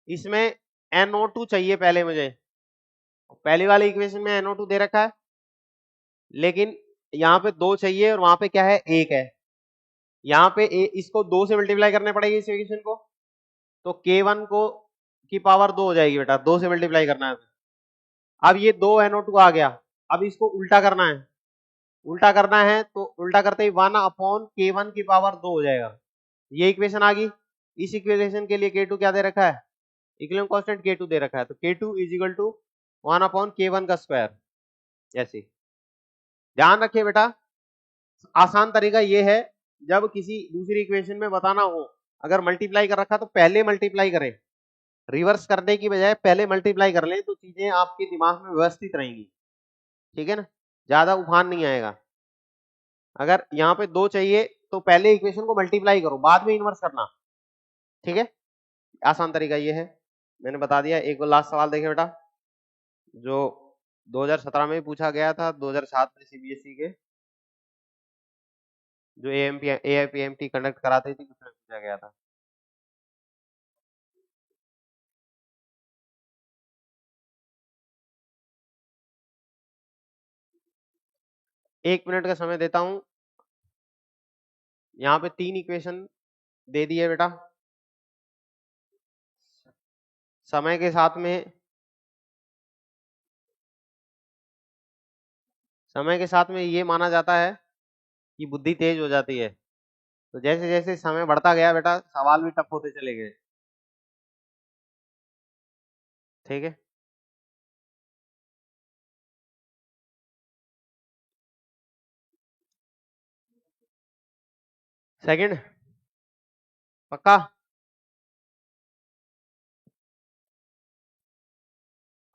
इसमें NO2 चाहिए पहले मुझे, पहली वाली इक्वेशन में NO2 दे रखा है, लेकिन यहाँ पे 2 चाहिए और वहां पे क्या है, 1 है। यहाँ पे इसको 2 से मल्टीप्लाई करने पड़ेगी इस इक्वेशन को, तो K1 को की पावर 2 हो जाएगी बेटा, 2 से मल्टीप्लाई करना है। अब ये 2 NO2 आ गया, अब इसको उल्टा करना है, उल्टा करना है तो उल्टा करते ही 1/K1 की पावर 2 हो जाएगा, ये इक्वेशन आ गई। इस इक्वेशन के लिए K2 क्या दे रखा है, इक्विलिब्रियम कांस्टेंट K2 दे रखा है, तो K2 is equal to 1/K1 का स्क्वायर। ऐसे ध्यान रखिए बेटा, आसान तरीका ये है, जब किसी दूसरी इक्वेशन में बताना हो, अगर मल्टीप्लाई कर रखा तो पहले मल्टीप्लाई करें, रिवर्स करने की बजाय पहले मल्टीप्लाई कर लें, तो चीजें आपके दिमाग में व्यवस्थित रहेंगी, ठीक है ना, ज्यादा उफान नहीं आएगा। अगर यहाँ पे 2 चाहिए तो पहले इक्वेशन को मल्टीप्लाई करो, बाद में इन्वर्स करना, ठीक है, आसान तरीका ये है, मैंने बता दिया। एक लास्ट सवाल देखें बेटा, जो 2017 में पूछा गया था, 2007 में सीबीएसई के जो AIPMT कंडक्ट कराते थी, उसमें पूछा गया था। एक मिनट का समय देता हूं, यहाँ पे 3 इक्वेशन दे दिए बेटा, समय के साथ में ये माना जाता है कि बुद्धि तेज हो जाती है, तो जैसे जैसे समय बढ़ता गया बेटा, सवाल भी टफ होते चले गए, ठीक है। सेकंड पक्का,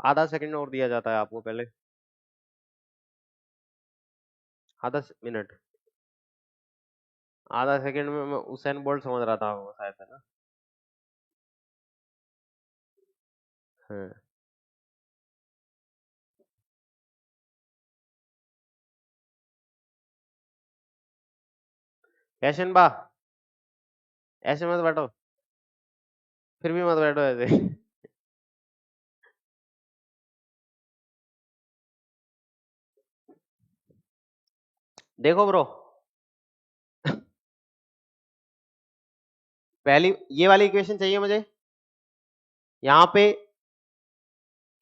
आधा सेकंड और दिया जाता है आपको पहले, मिनट, आधा सेकंड में मैं उसेन बोल्ट समझ रहा था वो शायद, है ना। हाँ। कैशन बा, ऐसे मत बैठो, फिर भी मत बैठो ऐसे देखो ब्रो, पहली ये वाली इक्वेशन चाहिए मुझे, यहाँ पे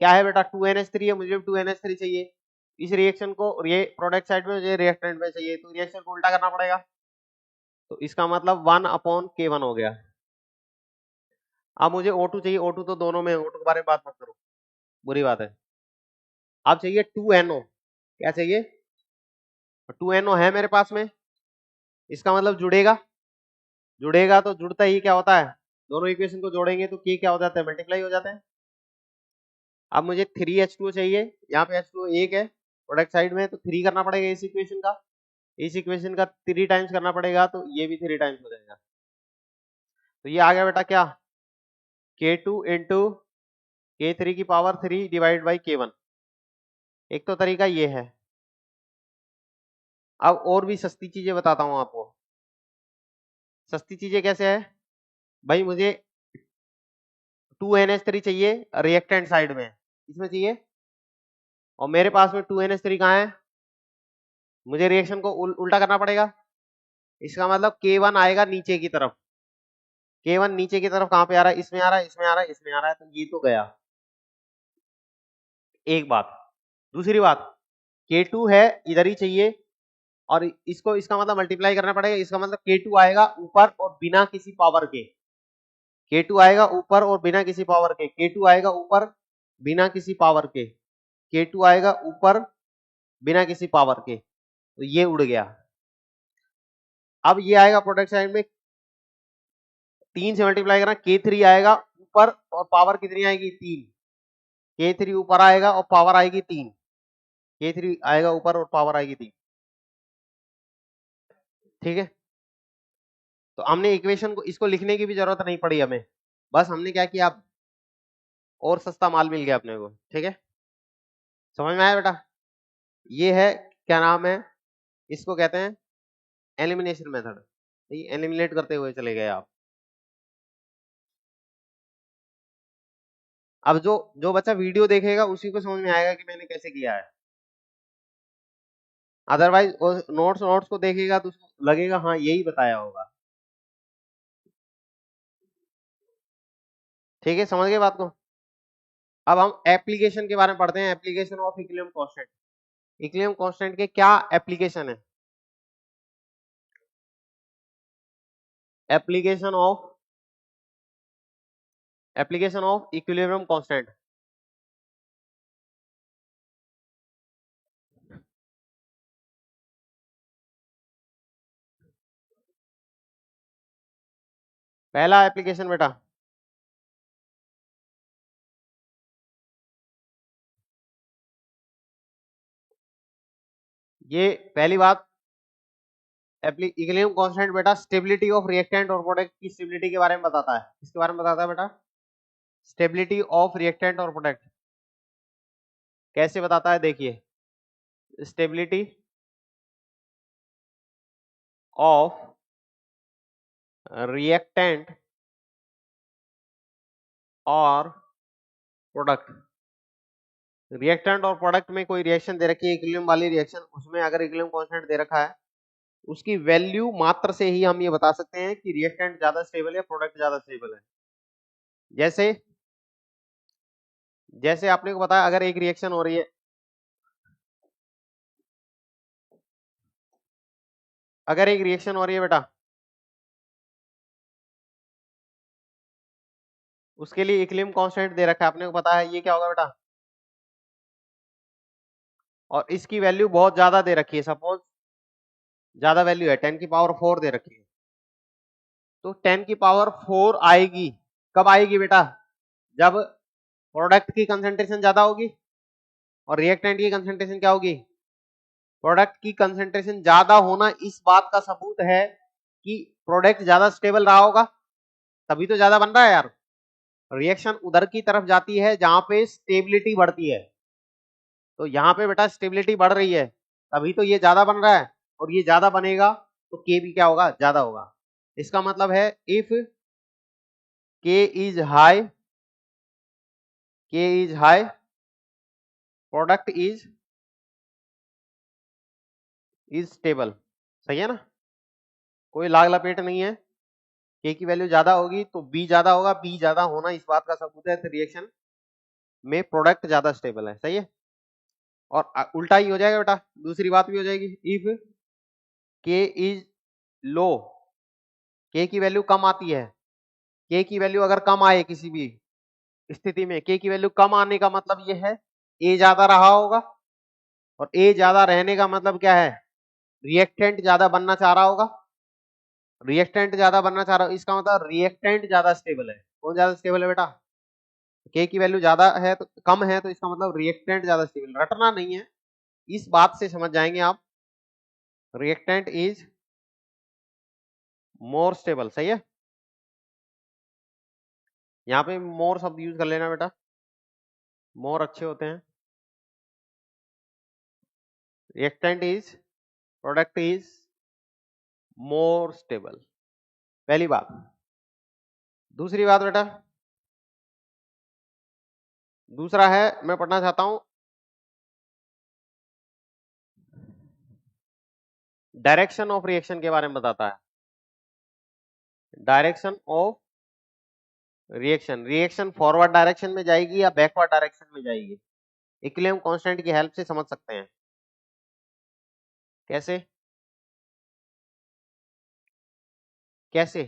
क्या है बेटा, 2NH3 है, मुझे 2NH3 चाहिए, इस रिएक्शन को, ये प्रोडक्ट साइड में, मुझे रिएक्टेंट में चाहिए, तो रिएक्शन को उल्टा करना पड़ेगा, तो इसका मतलब 1/K1 हो गया। अब मुझे O2 चाहिए, O2 तो दोनों में, O2 के बारे में बात मत करो, बुरी बात है। अब चाहिए 2NO, क्या चाहिए, 2NO है मेरे पास में, इसका मतलब जुड़ेगा तो जुड़ता ही क्या होता है, दोनों इक्वेशन को जोड़ेंगे तो K क्या हो जाता है, मल्टीप्लाई हो जाता है। अब मुझे 3H2 चाहिए, यहाँ पे H2 एक है प्रोडक्ट साइड में, तो 3 करना पड़ेगा इस इक्वेशन का, 3 टाइम्स करना पड़ेगा, तो ये भी 3 टाइम्स हो जाएगा, तो ये आ गया बेटा क्या, K2 इंटू K3 की पावर 3 डिवाइड बाई K1। एक तो तरीका ये है। अब और भी सस्ती चीजें बताता हूं आपको, सस्ती चीजें कैसे है भाई, मुझे 2NH3 चाहिए रिएक्टेंट साइड में, इसमें चाहिए, और मेरे पास में 2NH3 कहाँ है, मुझे रिएक्शन को उल्टा करना पड़ेगा, इसका मतलब K1 आएगा नीचे की तरफ, K1 नीचे की तरफ कहां पे आ रहा है, इसमें आ रहा है, इसमें आ रहा है, इसमें आ रहा है, तो ये तो गया एक बात। दूसरी बात, K2 है इधर ही चाहिए, और इसको, इसका मतलब मल्टीप्लाई करना पड़ेगा, इसका मतलब K2 आएगा ऊपर और बिना किसी पावर के, K2 आएगा ऊपर और बिना किसी पावर के, K2 आएगा ऊपर बिना किसी पावर के, K2 आएगा ऊपर बिना किसी पावर के, तो ये उड़ गया। अब ये आएगा प्रोडक्ट साइड में, 3 से मल्टीप्लाई करना, K3 आएगा ऊपर और पावर कितनी आएगी, 3, K3 ऊपर आएगा और पावर आएगी 3, K3 आएगा ऊपर और पावर आएगी 3, ठीक है। तो हमने इक्वेशन को, इसको लिखने की भी जरूरत नहीं पड़ी हमें, बस हमने क्या किया, और सस्ता माल मिल गया अपने को, ठीक है, समझ में आया बेटा। ये है, क्या नाम है, इसको कहते हैं एलिमिनेशन मेथड, एलिमिनेट करते हुए चले गए आप। अब जो जो बच्चा वीडियो देखेगा उसी को समझ में आएगा कि मैंने कैसे किया है, अदरवाइज नोट्स नोट्स को देखेगा तो उसको लगेगा हाँ यही बताया होगा, ठीक है, समझ गए बात को। अब हम एप्लीकेशन के बारे में पढ़ते हैं, application of equilibrium constant, equilibrium constant के क्या एप्लीकेशन है, application of application of equilibrium constant. पहला एप्लीकेशन बेटा, ये पहली बात, इक्विलिब्रियम कांस्टेंट बेटा स्टेबिलिटी ऑफ रिएक्टेंट और प्रोडक्ट की स्टेबिलिटी के बारे में बताता है। किसके बारे में बताता है बेटा? स्टेबिलिटी ऑफ रिएक्टेंट और प्रोडक्ट। कैसे बताता है देखिए, स्टेबिलिटी ऑफ रिएक्टेंट और प्रोडक्ट। रिएक्टेंट और प्रोडक्ट में कोई रिएक्शन दे रखी है, इक्विलिब्रियम वाली रिएक्शन, उसमें अगर इक्विलिब्रियम कांस्टेंट दे रखा है, उसकी वैल्यू मात्र से ही हम ये बता सकते हैं कि रिएक्टेंट ज्यादा स्टेबल है, प्रोडक्ट ज्यादा स्टेबल है। जैसे जैसे आपने को बताया, अगर एक रिएक्शन हो रही है, अगर एक रिएक्शन हो रही है बेटा, उसके लिए इक्विलिब्रियम कांस्टेंट दे रखा है, आपने को पता है ये क्या होगा बेटा, और इसकी वैल्यू बहुत ज्यादा दे रखी है, सपोज ज्यादा वैल्यू है, 10 की पावर 4 दे रखी है, तो 10 की पावर 4 आएगी, कब आएगी बेटा? जब प्रोडक्ट की कंसंट्रेशन ज्यादा होगी और रिएक्टेंट की कंसंट्रेशन क्या होगी? प्रोडक्ट की कंसंट्रेशन ज्यादा होना इस बात का सबूत है कि प्रोडक्ट ज्यादा स्टेबल रहा होगा, तभी तो ज्यादा बन रहा है यार। रिएक्शन उधर की तरफ जाती है जहां पे स्टेबिलिटी बढ़ती है, तो यहाँ पे बेटा स्टेबिलिटी बढ़ रही है, तभी तो ये ज्यादा बन रहा है, और ये ज्यादा बनेगा तो के भी क्या होगा? ज्यादा होगा। इसका मतलब है इफ के इज हाई, के is high, product is stable. सही है ना, कोई लाग लपेट नहीं है। के की वैल्यू ज्यादा होगी तो बी ज्यादा होगा, बी ज्यादा होना इस बात का सबूत है रिएक्शन में प्रोडक्ट ज्यादा स्टेबल है। सही है, और उल्टा ही हो जाएगा बेटा, दूसरी बात भी हो जाएगी, इफ के इज लो, के की वैल्यू कम आती है, के की वैल्यू अगर कम आए किसी भी स्थिति में, के की वैल्यू कम आने का मतलब ये है ए ज्यादा रहा होगा, और ए ज्यादा रहने का मतलब क्या है? रिएक्टेंट ज्यादा बनना चाह रहा होगा, रिएक्टेंट ज्यादा बनना चाह रहा हो, इसका मतलब रिएक्टेंट ज्यादा स्टेबल है। कौन ज्यादा स्टेबल है बेटा? के की वैल्यू ज्यादा है तो कम है, तो इसका मतलब रिएक्टेंट ज्यादा स्टेबल। रटना नहीं है, इस बात से समझ जाएंगे आप, रिएक्टेंट इज मोर स्टेबल। सही है, यहाँ पे मोर शब्द यूज कर लेना बेटा, मोर अच्छे होते हैं। Reactant is, product is more stable, पहली बात। दूसरी बात बेटा, दूसरा है, मैं पढ़ना चाहता हूं डायरेक्शन ऑफ रिएक्शन के बारे में बताता है। Direction of reaction, reaction forward direction में जाएगी या बैकवर्ड डायरेक्शन में जाएगी, इक्विलिब्रियम कांस्टेंट की हेल्प से समझ सकते हैं। कैसे कैसे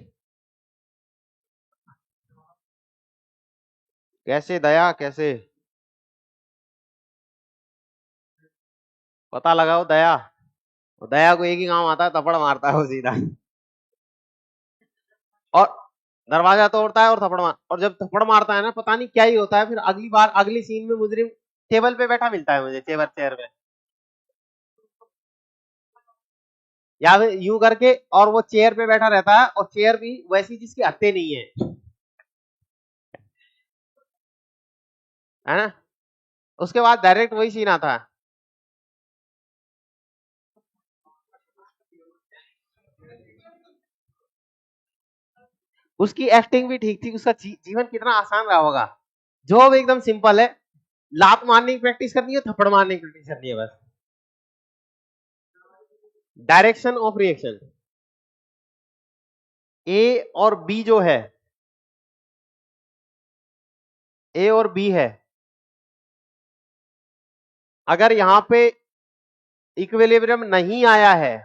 कैसे दया, कैसे पता लगाओ दया, दया को एक ही काम आता है, थप्पड़ मारता है वो सीधा, और दरवाजा तोड़ता है और थप्पड़ मार, और जब थप्पड़ मारता है ना, पता नहीं क्या ही होता है, फिर अगली बार अगली सीन में मुजरिम टेबल पे बैठा मिलता है मुझे, चेयर पे, या फिर यूं करके, और वो चेयर पे बैठा रहता है, और चेयर भी वैसी जिसकी हत्ते नहीं है ना। उसके बाद डायरेक्ट वही सीन आता है। उसकी एक्टिंग भी ठीक थी, उसका जीवन कितना आसान रहा होगा। जॉब एकदम सिंपल है, लात मारने की प्रैक्टिस करनी है, थप्पड़ मारने की प्रैक्टिस करनी है बस। डायरेक्शन ऑफ रिएक्शन, ए और बी जो है, ए और बी है, अगर यहां पे इक्विलिब्रियम नहीं आया है,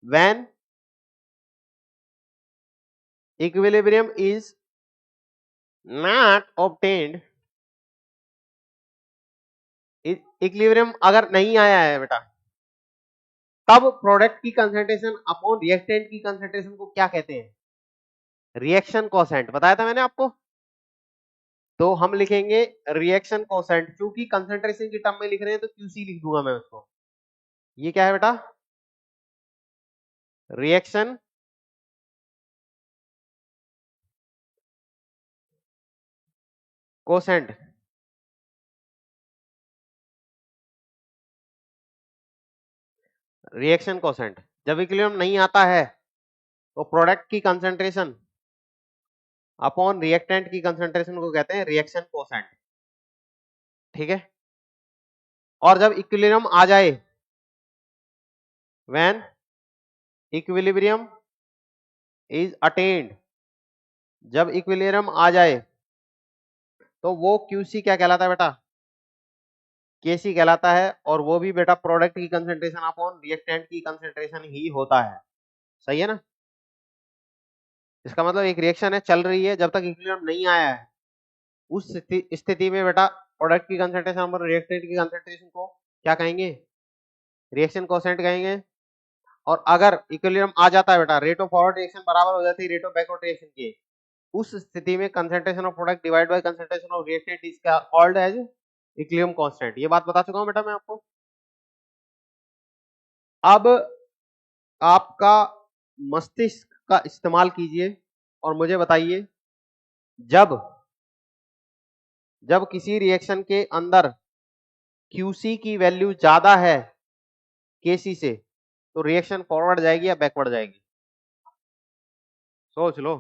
when equilibrium is not obtained, equilibrium अगर नहीं आया है बेटा, तब प्रोडक्ट की कंसंट्रेशन अपॉन रिएक्टेंट की कंसंट्रेशन को क्या कहते हैं? Reaction quotient. बताया था मैंने आपको। तो हम लिखेंगे रिएक्शन कोसेंट, क्योंकि कंसंट्रेशन की टर्म में लिख रहे हैं तो क्यूसी लिख दूंगा मैं उसको। ये क्या है बेटा? Reaction quotient. रिएक्शन कोसेंट जब इक्विलिब्रियम नहीं आता है तो प्रोडक्ट की कंसंट्रेशन अपॉन रिएक्टेंट की कंसंट्रेशन को कहते हैं रिएक्शन कोसेंट। ठीक है। और जब इक्विलिब्रियम आ जाए, व्हेन इक्विलिब्रियम इज अटेन्ड, जब इक्विलिब्रियम आ जाए तो वो क्यूसी क्या कहलाता है बेटा? केसी कहलाता है। और वो भी बेटा प्रोडक्ट की कंसंट्रेशन अपॉन रिएक्टेंट की कंसंट्रेशन ही होता है। सही है ना? इसका मतलब एक रिएक्शन है, चल रही है, जब तक इक्विलिब्रियम नहीं आया है, उस स्थिति में बेटा प्रोडक्ट की कंसंट्रेशन अपॉन रिएक्टेंट की कंसंट्रेशन को क्या कहेंगे? रिएक्शन कोसेंट कहेंगे। और अगर इक्विलिब्रियम आ जाता है बेटा, रेट ऑफ फॉरवर्ड रिएक्शन बराबर हो जाती है रेट ऑफ बैकवर्ड रिएक्शन के, उस स्थिति में concentration of product divide by concentration of reactant is called as equilibrium constant. ये बात बता चुका हूं बेटा मैं आपको। अब आपका मस्तिष्क का इस्तेमाल कीजिए और मुझे बताइए, जब जब किसी रिएक्शन के अंदर क्यूसी की वैल्यू ज्यादा है केसी से, तो रिएक्शन फॉरवर्ड जाएगी या बैकवर्ड जाएगी? सोच लो,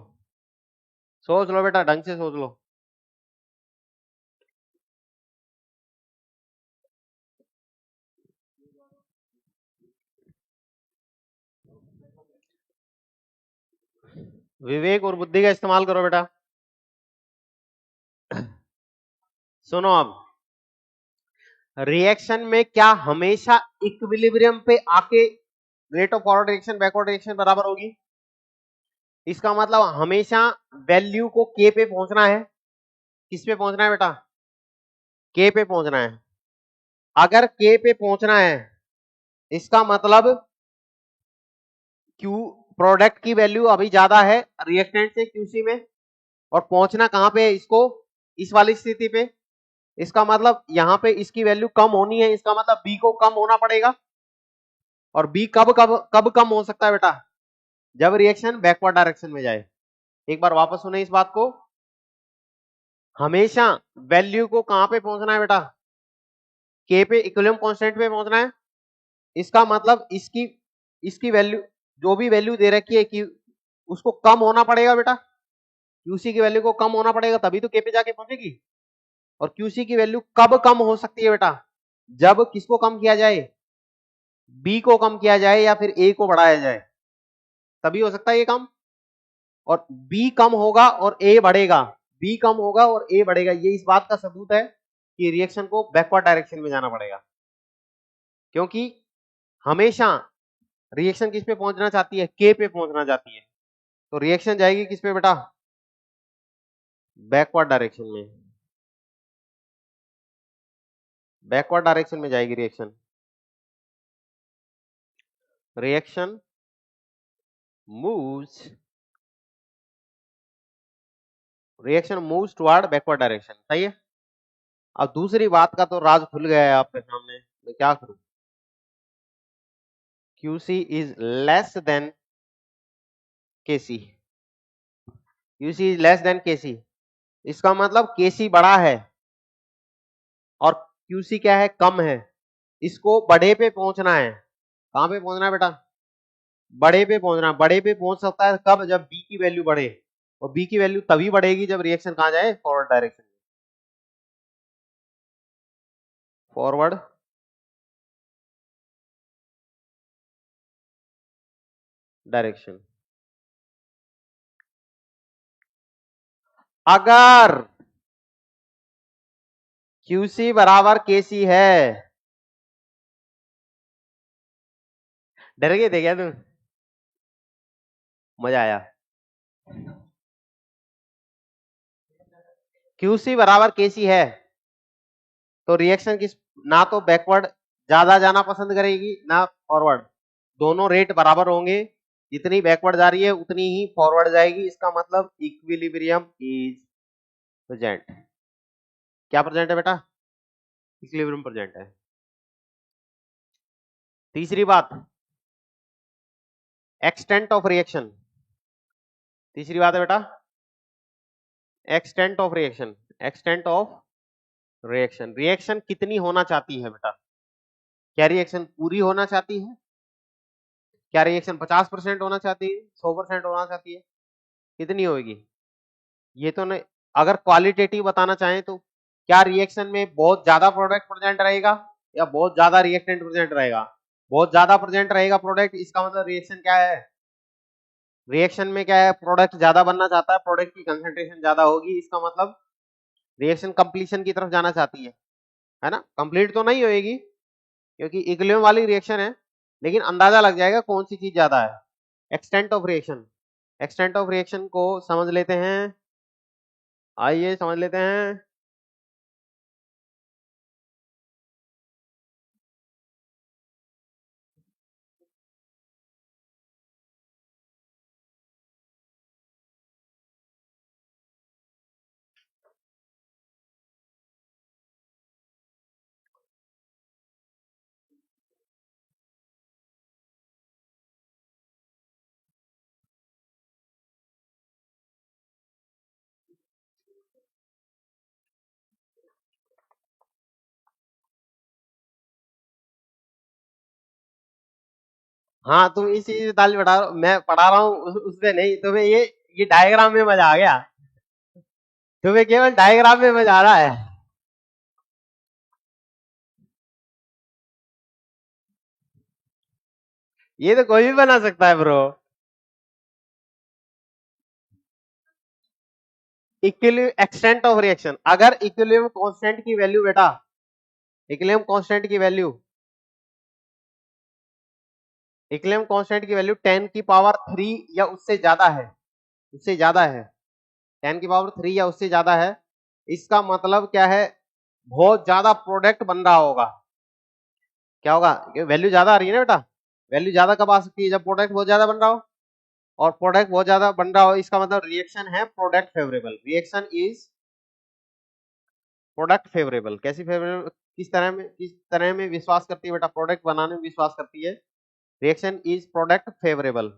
सोच लो बेटा, ढंग से सोच लो। विवेक और बुद्धि का इस्तेमाल करो बेटा। सुनो, अब रिएक्शन में क्या हमेशा इक्विलिब्रियम पे आके rate of forward reaction backward reaction बराबर होगी? इसका मतलब हमेशा वैल्यू को के पे पहुंचना है। किस पे पहुंचना है बेटा? के पे पहुंचना है। अगर के पे पहुंचना है, इसका मतलब क्यू प्रोडक्ट की वैल्यू अभी ज्यादा है रिएक्टेंट से क्यूसी में, और पहुंचना कहां पे है इसको? इस वाली स्थिति पे। इसका मतलब यहां पे इसकी वैल्यू कम होनी है, इसका मतलब बी को कम होना पड़ेगा। और बी कब कब कब कम हो सकता है बेटा? जब रिएक्शन बैकवर्ड डायरेक्शन में जाए। एक बार वापस सुने इस बात को, हमेशा वैल्यू को कहां पे पहुंचना है बेटा? के पे, इक्विलिब्रियम कांस्टेंट पे पहुंचना है। इसका मतलब इसकी इसकी वैल्यू, जो भी वैल्यू दे रखी है कि उसको कम होना पड़ेगा बेटा। क्यूसी की वैल्यू को कम होना पड़ेगा, तभी तो के पे जाके पहुंचेगी। और क्यूसी की वैल्यू कब कम हो सकती है बेटा? जब किसको कम किया जाए? बी को कम किया जाए या फिर ए को बढ़ाया जाए, तभी हो सकता है ये काम। और बी कम होगा और ए बढ़ेगा, बी कम होगा और ए बढ़ेगा, ये इस बात का सबूत है कि रिएक्शन को बैकवर्ड डायरेक्शन में जाना पड़ेगा। क्योंकि हमेशा रिएक्शन किस पे पहुंचना चाहती है? के पे पहुंचना चाहती है। तो रिएक्शन जाएगी किस पे बेटा? बैकवर्ड डायरेक्शन में। बैकवर्ड डायरेक्शन में जाएगी reaction. Reaction moves reaction moves toward backward direction. सही है। अब दूसरी बात का तो राज खुल गया है आपके सामने, मैं क्या करूं? QC is less than KC। QC is less than KC, इसका मतलब KC बड़ा है और QC क्या है? कम है। इसको बड़े पे पहुंचना है। कहां पे पहुंचना है बेटा? बड़े पे पहुंचना है। बड़े पे पहुंच सकता है कब? जब B की वैल्यू बढ़े। और B की वैल्यू तभी बढ़ेगी जब रिएक्शन कहां जाए? Forward direction. Forward direction. अगर QC बराबर KC है, डर गए थे क्या तुम? मजा आया? QC बराबर KC है तो रिएक्शन किस ना तो बैकवर्ड ज्यादा जाना पसंद करेगी ना फॉरवर्ड, दोनों रेट बराबर होंगे, जितनी बैकवर्ड जा रही है उतनी ही फॉरवर्ड जाएगी, इसका मतलब इक्विलिब्रियम इज प्रेजेंट। क्या प्रेजेंट है बेटा? इक्विलिब्रियम प्रेजेंट है। तीसरी बात, एक्सटेंट ऑफ रिएक्शन। तीसरी बात है बेटा extent of reaction. Extent of reaction, reaction कितनी होना चाहती है बेटा? क्या रिएक्शन पूरी होना चाहती है? क्या रिएक्शन 50% होना चाहती है, 100% होना चाहती है? कितनी होगी ये तो नहीं। अगर क्वालिटेटिव बताना चाहें तो क्या रिएक्शन में बहुत ज्यादा प्रोडक्ट प्रेजेंट रहेगा या बहुत ज्यादा रिएक्टेंट प्रेजेंट रहेगा? बहुत ज्यादा प्रेजेंट रहेगा प्रोडक्ट, इसका मतलब रिएक्शन क्या है? रिएक्शन में क्या है, प्रोडक्ट ज्यादा बनना चाहता है, प्रोडक्ट की कंसेंट्रेशन ज्यादा होगी, इसका मतलब रिएक्शन कंप्लीशन की तरफ जाना चाहती है ना? कंप्लीट तो नहीं होएगी क्योंकि इक्विलिब्रियम वाली रिएक्शन है, लेकिन अंदाजा लग जाएगा कौन सी चीज ज्यादा है। Extent of reaction, extent of reaction को समझ लेते हैं, आइए समझ लेते हैं। हाँ तुम इस चीज ताली पढ़ा, मैं पढ़ा रहा हूँ उसमें नहीं, तुम्हें ये डायग्राम में मजा आ गया, तुम्हें केवल डायग्राम में मजा आ रहा है। ये तो कोई भी बना सकता है bro. Equilibrium extent of reaction, अगर इक्विलिब्रियम कांस्टेंट की वैल्यू बेटा, इक्विलिब्रियम कांस्टेंट की वैल्यू, इक्विलिब्रियम कांस्टेंट की वैल्यू 10 की पावर 3 या उससे ज्यादा है, उससे ज्यादा है, 10 की पावर 3 या उससे ज्यादा है, इसका मतलब क्या है? बहुत ज्यादा प्रोडक्ट बन रहा होगा। क्या होगा? वैल्यू ज्यादा आ रही है ना बेटा, वैल्यू ज्यादा कब आ सकती है? जब प्रोडक्ट बहुत ज्यादा बन रहा हो, और प्रोडक्ट बहुत ज्यादा बन रहा हो इसका मतलब रिएक्शन है product favourable, reaction is product favourable. कैसी फेवरेबल? किस तरह में विश्वास करती है बेटा? प्रोडक्ट बनाने में विश्वास करती है, रिएक्शन इज प्रोडक्ट फेवरेबल।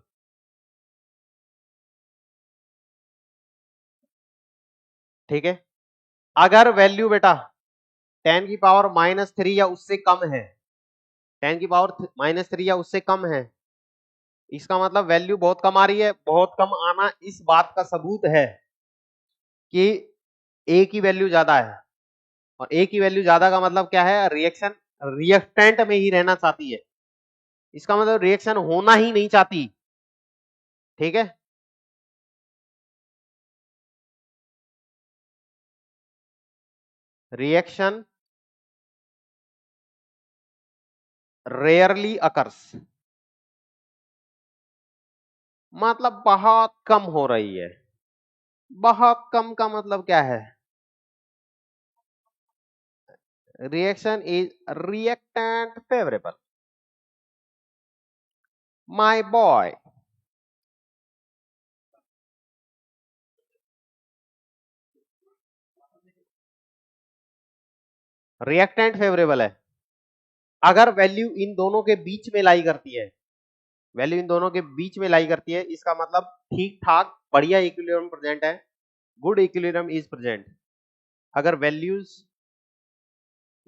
ठीक है, अगर वैल्यू बेटा 10 की पावर -3 या उससे कम है, 10 की पावर -3 या उससे कम है, इसका मतलब वैल्यू बहुत कम आ रही है। बहुत कम आना इस बात का सबूत है कि ए की वैल्यू ज्यादा है, और ए की वैल्यू ज्यादा का मतलब क्या है? रिएक्शन रिएक्टेंट में ही रहना चाहती है, इसका मतलब रिएक्शन होना ही नहीं चाहती। ठीक है, रिएक्शन रेयरली अकर्स, मतलब बहुत कम हो रही है। बहुत कम का मतलब क्या है? Reaction is reactant favourable, my boy. Reactant favourable है अगर वैल्यू इन दोनों के बीच में लाई करती है, वैल्यू इन दोनों के बीच में लाई करती है, इसका मतलब ठीक ठाक बढ़िया इक्विलिब्रियम प्रेजेंट है, गुड इक्विलिब्रियम इज प्रेजेंट। अगर वैल्यूज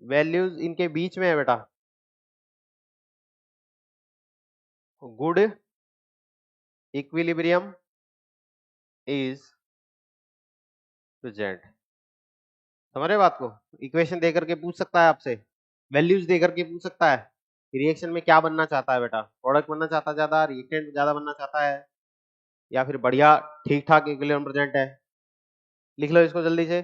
वैल्यूज इनके बीच में है बेटा, गुड इक्विलिब्रियम इज प्रेजेंट। समझ रहे बात को? इक्वेशन देकर के पूछ सकता है आपसे, वैल्यूज देकर के पूछ सकता है रिएक्शन में क्या बनना चाहता है बेटा, प्रोडक्ट बनना चाहता है ज्यादा, रिएक्टेंट ज्यादा बनना चाहता है, या फिर बढ़िया ठीक ठाक इक्विलिब्रियम प्रेजेंट है। लिख लो इसको जल्दी से।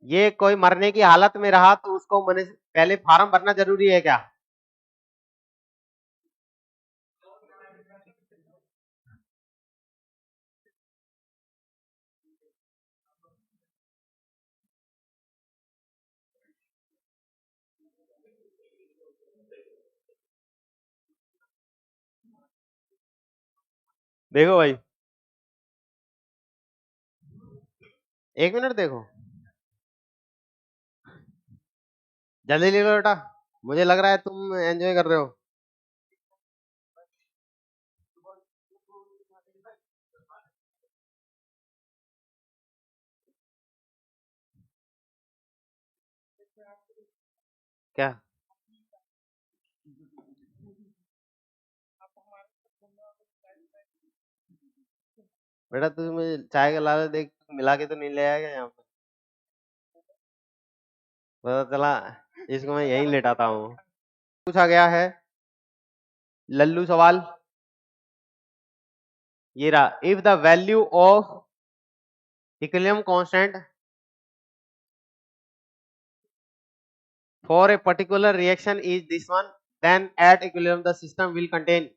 ये कोई मरने की हालत में रहा तो उसको पहले फार्म भरना जरूरी है क्या? देखो भाई, 1 मिनट देखो, जल्दी ले लो बेटा, मुझे लग रहा है तुम एंजॉय कर रहे हो। क्या बेटा, तुम मुझे चाय का लालच देख मिला के तो नहीं ले आएगा यहाँ पे? पता चला इसको मैं यहीं लेटाता हूँ। पूछा गया है लल्लू सवाल, ये रहा, if the value of equilibrium constant for a particular reaction is this one, then at equilibrium the system will contain,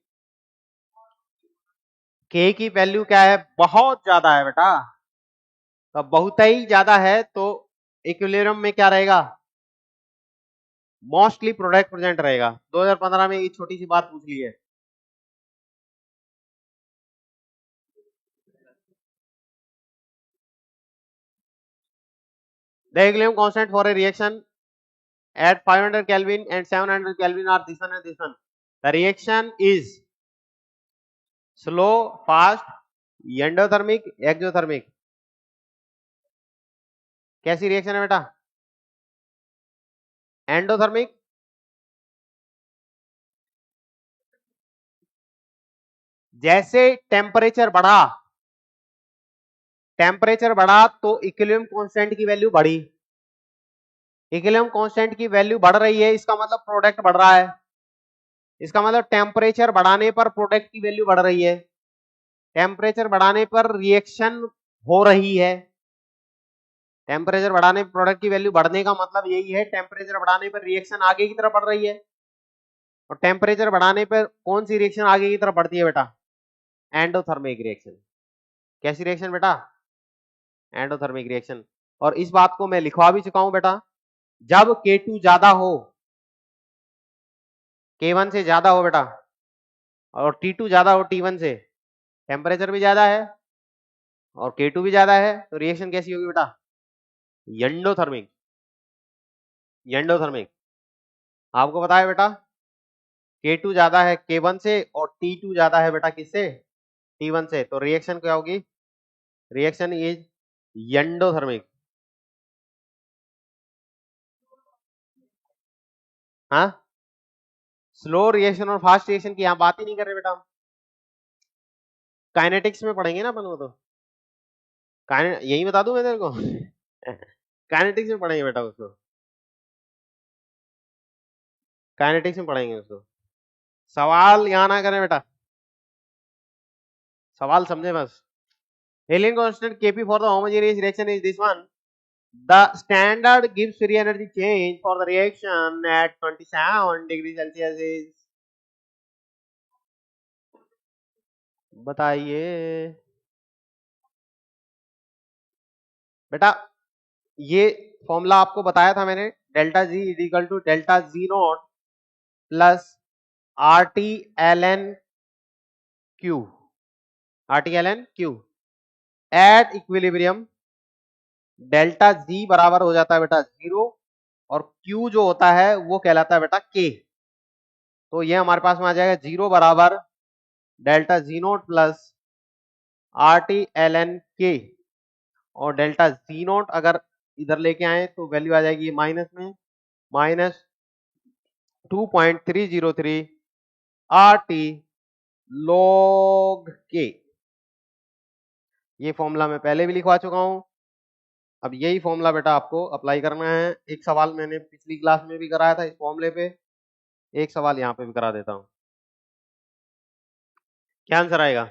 K की वैल्यू क्या है? बहुत ज्यादा है बेटा, तो बहुत ही ज्यादा है तो इक्विलिब्रियम में क्या रहेगा? मोस्टली प्रोडक्ट प्रेजेंट रहेगा। 2015 में ये छोटी सी बात पूछ ली है। The equilibrium constant for a reaction at 500 Kelvin and 700 Kelvin are this one and this one. The reaction is slow, fast, endothermic, exothermic. कैसी रिएक्शन है बेटा? एंडोथर्मिक, जैसे टेम्परेचर बढ़ा तो इक्विलिब्रियम कांस्टेंट की वैल्यू बढ़ी, इक्विलिब्रियम कांस्टेंट की value बढ़ रही है, इसका मतलब प्रोडक्ट बढ़ रहा है, इसका मतलब टेम्परेचर बढ़ाने पर प्रोडक्ट की वैल्यू बढ़ रही है, टेम्परेचर बढ़ाने पर रिएक्शन हो रही है, टेम्परेचर बढ़ाने पर प्रोडक्ट की वैल्यू बढ़ने का मतलब यही है, टेम्परेचर बढ़ाने पर रिएक्शन आगे की तरफ बढ़ रही है, और टेम्परेचर बढ़ाने पर कौन सी रिएक्शन आगे की तरफ बढ़ती है बेटा? Endothermic reaction. कैसी रिएक्शन बेटा? Endothermic reaction. और इस बात को मैं लिखवा भी चुका हूं बेटा, जब K2 ज्यादा हो, K1 से ज्यादा हो बेटा, और T2 ज्यादा हो T1 से, टेम्परेचर भी ज्यादा है और K2 भी ज्यादा है, तो रिएक्शन कैसी होगी बेटा? एंडोथर्मिक। एंडोथर्मिक आपको पता है बेटा, K2 ज्यादा है K1 से और T2 ज्यादा है बेटा किससे? T1 से, तो रिएक्शन क्या होगी? Reaction is endothermic. हाँ, स्लो रिएक्शन और फास्ट रिएक्शन की यहां बात ही नहीं कर रहे बेटा हम, काइनेटिक्स में पढ़ेंगे ना अपन वो तो। यही बता दूं मैं तेरे को काइनेटिक्स में पढ़ेंगे बेटा उसको, काइनेटिक्स में पढ़ेंगे उसको। सवाल यहां ना करें बेटा, सवाल समझे बस। Alien constant Kp for the homogeneous reaction is this one. The standard gives free energy change for the reaction at 27 degrees Celsius is, बताइए बेटा। ये फॉर्मूला आपको बताया था मैंने, delta G is equal to delta G naught plus R T L N Q, R T L N Q at equilibrium. Delta G बराबर हो जाता है बेटा 0 और क्यू जो होता है वो कहलाता है बेटा के। तो ये हमारे पास में आ जाएगा 0 बराबर delta G naught plus R T L N K, और डेल्टा जी नोट अगर इधर लेके आए तो वैल्यू आ जाएगी माइनस में, माइनस 2.303 आर टी लॉग के। ये फॉर्मूला मैं पहले भी लिखवा चुका हूं, अब यही फॉर्मूला बेटा आपको अप्लाई करना है। एक सवाल मैंने पिछली क्लास में भी कराया था इस फॉर्मूले पे, एक सवाल यहाँ पे भी करा देता हूं। क्या आंसर आएगा?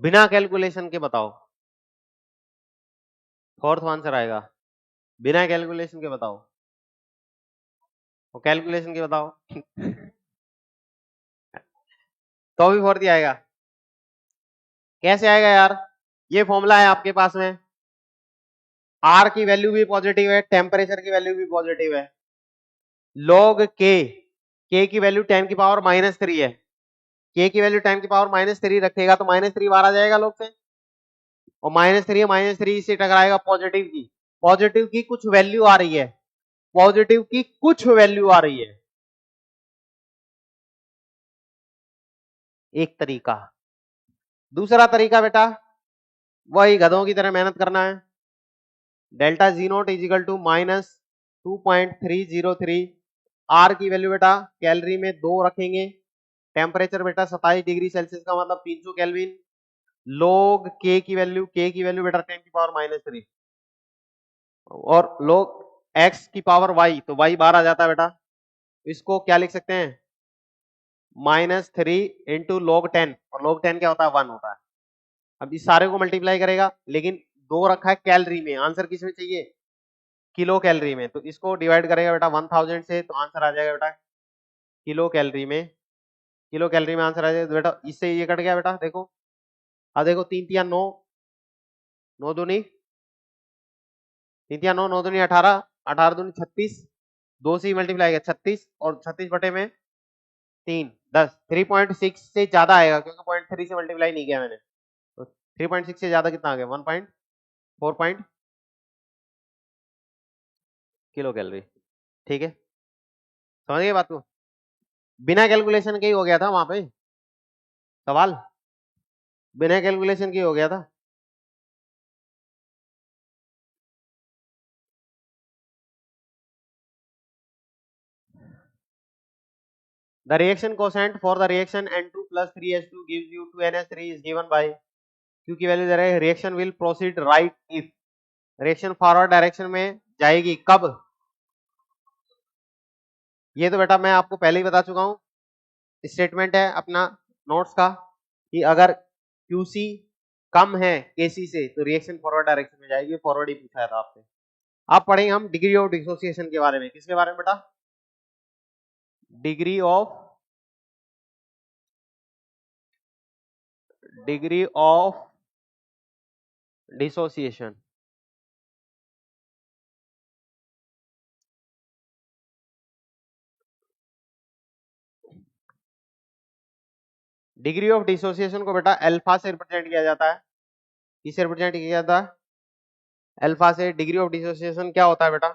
बिना कैलकुलेशन के बताओ, फोर्थ आंसर आएगा, बिना कैलकुलेशन के बताओ, और कैलकुलेशन के बताओ तो भी फोर्थ ही आएगा। कैसे आएगा यार? ये फॉर्मूला है आपके पास में, आर की वैल्यू भी पॉजिटिव है, टेम्परेचर की वैल्यू भी पॉजिटिव है। लॉग के की वैल्यू 10 की पावर -3 है, के की वैल्यू 10 की पावर -3 रखेगा तो -3 बाहर आ जाएगा लॉग से, और -3 से टकराएगा पॉजिटिव की, पॉजिटिव की कुछ वैल्यू आ रही है, पॉजिटिव की कुछ वैल्यू आ रही है, एक तरीका। दूसरा तरीका बेटा वही गधों की तरह मेहनत करना है। Delta G naught is equal to -2.303, R की वैल्यू बेटा कैलोरी में 2 रखेंगे, टेम्परेचर बेटा 27 डिग्री सेल्सियस का मतलब 300 केल्विन, लोग के की वैल्यू बेटा 10 की पावर -3, और लोग एक्स की पावर वाई, तो वाई बाहर आ जाता है बेटा, इसको क्या लिख सकते हैं -3 इंटू log 10, और log 10 क्या होता है 1 होता है। अब इस सारे को मल्टीप्लाई करेगा, लेकिन 2 रखा है कैलोरी में, आंसर किस में चाहिए किलो कैलोरी में, तो इसको डिवाइड करेगा बेटा 1000 से, तो आंसर आ जाएगा बेटा किलो कैलोरी में, किलो कैलोरी में आंसर आ जाएगा। तो बेटा इससे ये कट गया बेटा, देखो अब देखो 3 3 9, 9 दूनी 3 3 9, 9 दूनी 18, 18 दूनी 36, 2 से मल्टीप्लाई किया 36, और 36 बटे में 3 10, 3.6 से ज्यादा आएगा क्योंकि 0.3 से मल्टीप्लाई नहीं किया मैंने, तो 3.6 से ज्यादा कितना आ गया 1.4 किलो कैलोरी। ठीक है, समझ गए बात को, बिना कैलकुलेशन के ही हो गया था वहां पे सवाल, बिना कैलकुलेशन के हो गया था। The reaction quotient for the reaction N2 plus 3H2 gives you 2NH3 is given by, Q की वैल्यू दे रहे हैं, reaction will proceed right if, reaction forward direction में जाएगी कब, ये तो बेटा मैं आपको पहले ही बता चुका हूं, स्टेटमेंट है अपना नोट्स का कि अगर QC कम है KC से तो रिएक्शन फॉरवर्ड डायरेक्शन में जाएगी, फॉरवर्ड ही पूछा था आपसे। आप पढ़ेंगे हम डिग्री ऑफ डिसोसिएशन के बारे में, किसके बारे में बेटा, degree of dissociation. Degree of dissociation को बेटा अल्फा से रिप्रेजेंट किया जाता है, किससे रिप्रेजेंट किया जाता है अल्फा से। डिग्री ऑफ डिसोसिएशन क्या होता है बेटा,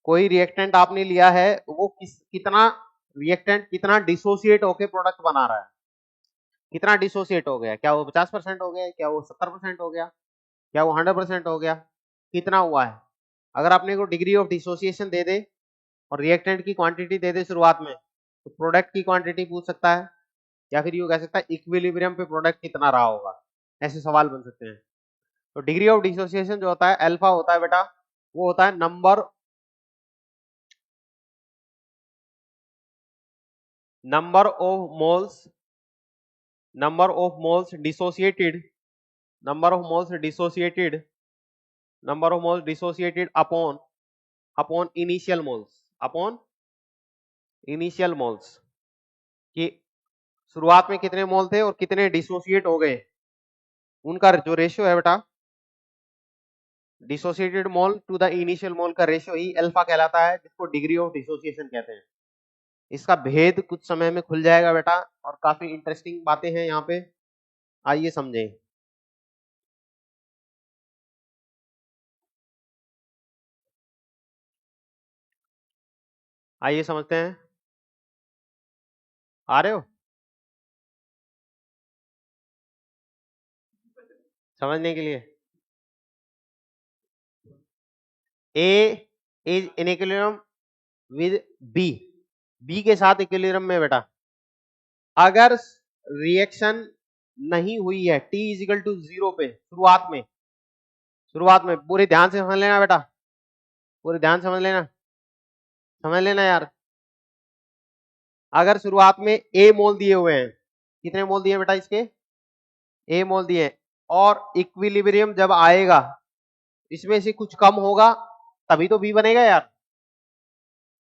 कोई रिएक्टेंट आपने लिया है, वो कितना रिएक्टेंट कितना डिसोसिएट होके प्रोडक्ट बना रहा है, कितना डिसोसिएट हो गया, क्या वो 50% हो गया, क्या वो 70% हो गया, क्या वो 100% हो गया, कितना हुआ है। अगर आपने को डिग्री ऑफ डिसोसिएशन दे दे और रिएक्टेंट की क्वांटिटी दे दे शुरुआत में, तो प्रोडक्ट की क्वांटिटी पूछ सकता है, या फिर यूं कह सकता है इक्विलिब्रियम पे प्रोडक्ट कितना रहा होगा, ऐसे सवाल बन सकते हैं। तो डिग्री ऑफ डिसोसिएशन जो होता है अल्फा होता है बेटा, वो होता है number of moles, number of moles dissociated, number of moles dissociated, number of moles dissociated upon initial moles, upon initial moles, कि शुरुआत में कितने मोल थे और कितने डिसोसिएट हो गए, उनका जो रेशियो है बेटा, dissociated mole to the initial mole का रेशियो ही अल्फा कहलाता है, जिसको डिग्री ऑफ डिसोसिएशन कहते हैं। इसका भेद कुछ समय में खुल जाएगा बेटा, और काफी इंटरेस्टिंग बातें हैं यहाँ पे, आइए समझें। आइए समझते हैं, आ रहे हो समझने के लिए। A is in equilibrium with B, B के साथ इक्विलिब्रियम में बेटा, अगर रिएक्शन नहीं हुई है T इज इक्वल टू 0 पे शुरुआत में पूरे ध्यान से समझ लेना बेटा, पूरे ध्यान समझ लेना यार। अगर शुरुआत में A मोल दिए हुए हैं, कितने मोल दिए बेटा इसके, A मोल दिए, और इक्विलिब्रियम जब आएगा इसमें से कुछ कम होगा तभी तो B बनेगा यार।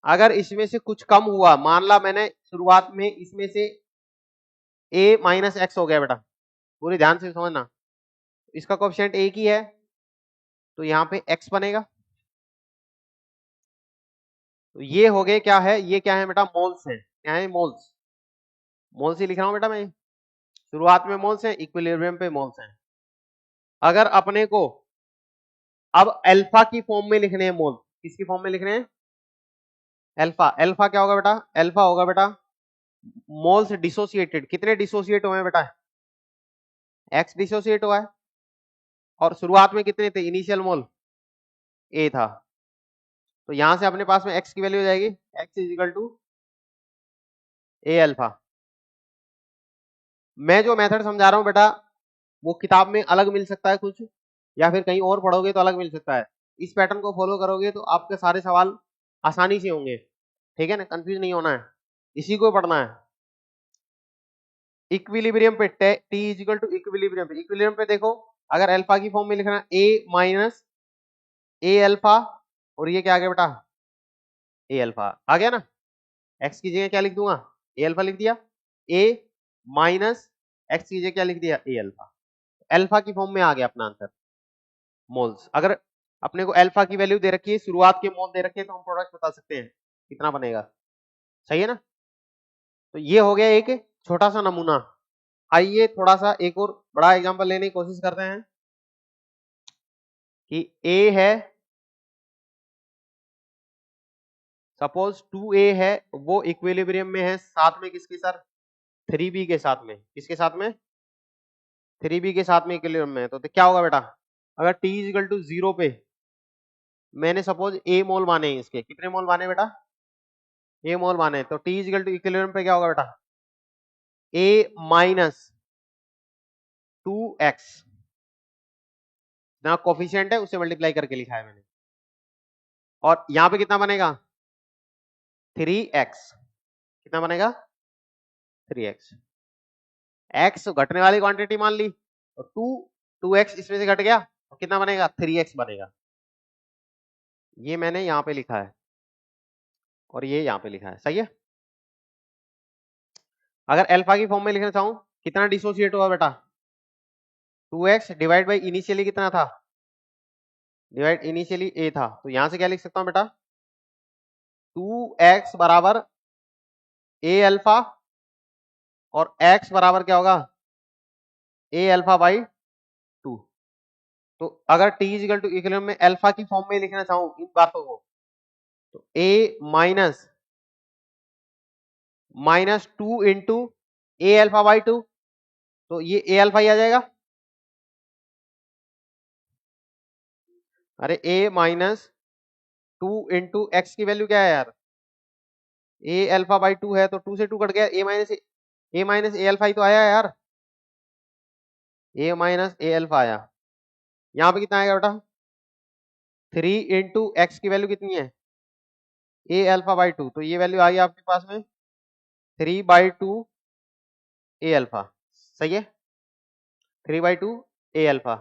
अगर इसमें से कुछ कम हुआ, मान ला मैंने शुरुआत में इसमें से A माइनस एक्स हो गया बेटा, पूरे ध्यान से समझना, इसका कोएफिशिएंट एक ही है, तो यहाँ पे x बनेगा। तो ये हो गए क्या है, ये क्या है बेटा, मोल्स है। क्या है, मोल्स। मोल्स ही लिख रहा हूं बेटा मैं, शुरुआत में मोल्स है, इक्विलिब्रियम पे मोल्स है। अगर अपने को अब अल्फा की फॉर्म में लिखने हैं मोल, किसकी फॉर्म में लिखने हैं, अल्फा। अल्फा क्या होगा बेटा, अल्फा होगा बेटा मोल्स डिसोसिएटेड। कितने डिसोसिएट हुए हैं बेटा, एक्स डिसोसिएट हुआ है। और शुरुआत में कितने थे, इनिशियल मोल ए था। तो यहां से अपने पास में एक्स की वैल्यू हो जाएगी, X is equal to A alpha. मैं जो मेथड समझा रहा हूं बेटा, वो किताब में अलग मिल सकता है कुछ, या फिर कहीं और पढ़ोगे तो अलग मिल सकता है। इस पैटर्न को फॉलो करोगे तो आपके सारे सवाल आसानी से होंगे। ठीक है ना, कंफ्यूज नहीं होना है, इसी को पढ़ना है। इक्विलिब्रियम पे T is equal to equilibrium पे, इक्विलिब्रियम पे देखो, अगर अल्फा की फॉर्म में लिखना है ए माइनस ए अल्फा, और ये क्या आ गया बेटा, ए अल्फा आ गया ना। एक्स की जगह क्या लिख दूंगा, ए अल्फा लिख दिया, ए माइनस एक्स की जगह क्या लिख दिया, ए अल्फा। अल्फा की फॉर्म में आ गया अपना आंसर, मोल्स। अगर अपने को अल्फा की वैल्यू दे रखी है, शुरुआत के मोल दे रखे हैं, तो हम प्रोडक्ट बता सकते हैं कितना बनेगा। सही है ना। तो ये हो गया एक छोटा सा नमूना। आइए थोड़ा सा एक और बड़ा एग्जांपल लेने की कोशिश करते हैं कि ए है, सपोज 2a है, वो इक्विलिब्रियम में है साथ में किसके साथ, 3b के साथ में। किसके साथ में, 3b के साथ में इक्विलिब्रियम में है। तो क्या होगा बेटा, अगर t इक्वल टू 0 पे मैंने सपोज a मोल माने हैं, इसके कितने मोल माने बेटा, a मोल माने, तो t इक्वल टू इक्विलिब्रियम पे क्या होगा बेटा, a माइनस 2x ना कोफिशिएंट है, उससे मल्टीप्लाई करके लिखा है मैंने। और यहां पे कितना बनेगा, 3x। कितना बनेगा, 3x। x घटने वाली क्वांटिटी मान ली, और 2x इसमें से घट गया, तो कितना बनेगा, 3x बनेगा। ये मैंने यहां पे लिखा है और ये यहां पे लिखा है। सही है। अगर अल्फा की फॉर्म में लिखना चाहूं, कितना डिसोसिएट हुआ बेटा, 2x डिवाइड बाई इनिशियली कितना था, डिवाइड इनिशियली a था। तो यहां से क्या लिख सकता हूं बेटा, 2x बराबर a अल्फा, और x बराबर क्या होगा, a अल्फा बाई 2। तो अगर t इक्वल टू इक्विलिब्रियम में अल्फा की फॉर्म में लिखना चाहूं इन बातों को, तो a minus 2 into A alpha by 2, तो ये a अल्फा ही आ जाएगा। अरे a माइनस 2 इंटू एक्स की वैल्यू क्या है यार, a अल्फा बाई 2 है, तो 2 से 2 कट गया, a माइनस ए अल्फा ही तो आया यार, a माइनस ए अल्फा आया। यहाँ पे कितना आएगा बेटा, 3 इंटू एक्स की वैल्यू कितनी है, a अल्फा बाई 2, तो ये वैल्यू आई आपके पास में 3/2 a अल्फा। सही है, 3/2 a अल्फा।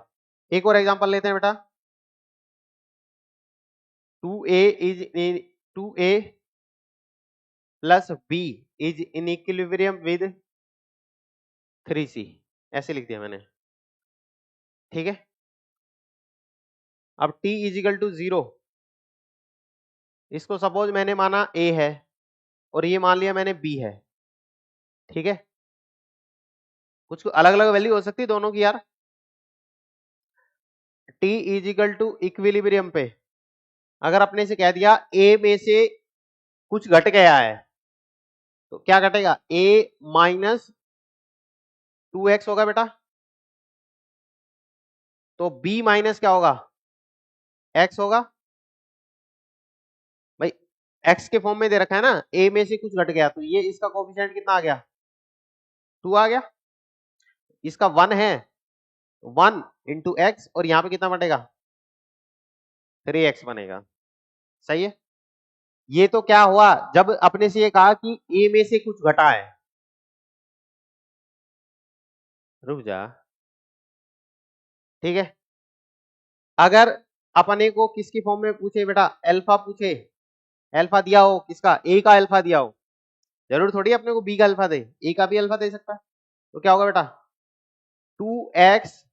एक और एग्जांपल लेते हैं बेटा, 2a is 2a plus b is in equilibrium with 3c, ऐसे लिख दिया मैंने। ठीक है। अब t इज इक्वल टू 0, इसको सपोज मैंने माना a है, और ये मान लिया मैंने b है। ठीक है, कुछ अलग अलग वैल्यू हो सकती है दोनों की यार। t is equal to equilibrium पे अगर अपने से कह दिया a में से कुछ घट गया है, तो क्या घटेगा, a माइनस 2x होगा बेटा, तो b माइनस क्या होगा, x होगा। भाई x के फॉर्म में दे रखा है ना, a में से कुछ घट गया, तो ये इसका कोफिशिएंट कितना आ गया, 2 आ गया। इसका 1 है, 1 इंटू एक्स, और यहां पे कितना बनेगा, 3x बनेगा। सही है। ये तो क्या हुआ, जब अपने से ये कहा कि a में से कुछ घटा है। रुक जा, ठीक है। अगर अपने को किसकी फॉर्म में पूछे बेटा, अल्फा पूछे, अल्फा दिया हो किसका, a का अल्फा दिया हो, जरूर थोड़ी अपने को b का अल्फा दे, a का भी अल्फा दे सकता है। तो क्या होगा बेटा, 2x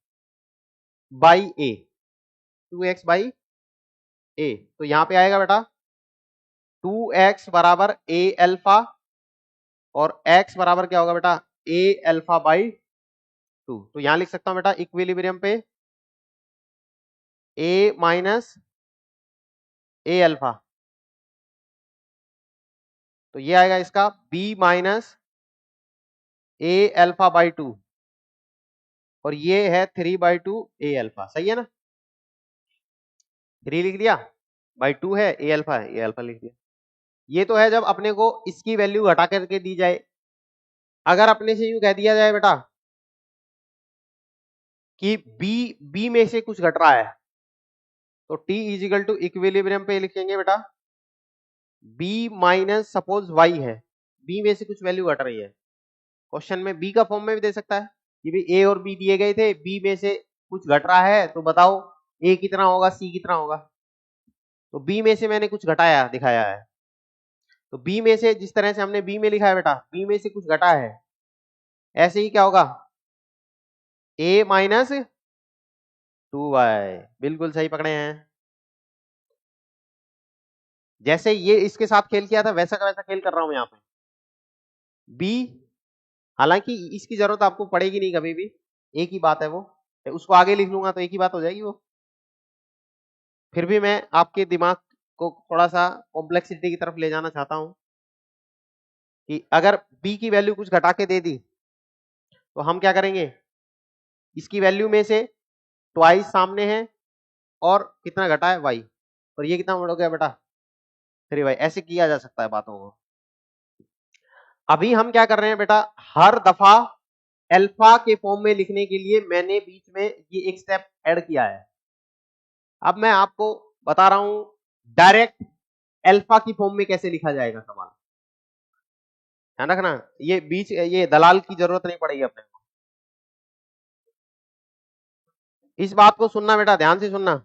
by a, 2x by ए। तो यहां पे आएगा बेटा 2x बराबर ए अल्फा और x बराबर क्या होगा बेटा ए अल्फा बाई 2। तो यहां लिख सकता हूं बेटा इक्विलिब्रियम पे ए माइनस ए अल्फा, तो ये आएगा इसका b minus A alpha by 2 और ये है 3/2 ए अल्फा। सही है ना, 3 लिख दिया, बाई 2 है, ए अल्फा है, ए अल्फा लिख दिया। ये तो है जब अपने को इसकी वैल्यू घटा करके दी जाए। अगर अपने से यूं कह दिया जाए बेटा कि बी में से कुछ घट रहा है, तो t इजिकल टू इक्विलिब्रियम पे लिखेंगे बेटा b माइनस सपोज y है, b में से कुछ वैल्यू घट रही है। क्वेश्चन में b का फॉर्म में भी दे सकता है कि भाई a और b दिए गए थे, b में से कुछ घट रहा है, तो बताओ a कितना होगा, c कितना होगा। तो b में से मैंने कुछ घटाया दिखाया है, तो b में से जिस तरह से हमने b में लिखा है बेटा, b में से कुछ घटा है, ऐसे ही क्या होगा a माइनस 2y। बिल्कुल सही पकड़े हैं। जैसे ये इसके साथ खेल किया था वैसा का वैसा खेल कर रहा हूं यहाँ पे। b, हालांकि इसकी जरूरत आपको पड़ेगी नहीं कभी भी, एक ही बात है वो, उसको आगे लिख लूंगा तो एक ही बात हो जाएगी वो। फिर भी मैं आपके दिमाग को थोड़ा सा कॉम्प्लेक्सिटी की तरफ ले जाना चाहता हूं कि अगर b की वैल्यू कुछ घटा के दे दी तो हम क्या करेंगे, इसकी वैल्यू में से ट्वाइस सामने है और कितना घटा है y, और ये कितना हो गया बेटा 3y। ऐसे किया जा सकता है बातों को। अभी हम क्या कर रहे हैं बेटा, हर दफा अल्फा के फॉर्म में लिखने के लिए मैंने बीच में ये एक स्टेप ऐड किया है। अब मैं आपको बता रहा हूं डायरेक्ट अल्फा की फॉर्म में कैसे लिखा जाएगा सवाल। ध्यान रखना, ये बीच ये दलाल की जरूरत नहीं पड़ेगी अपने को। इस बात को सुनना बेटा, ध्यान से सुनना।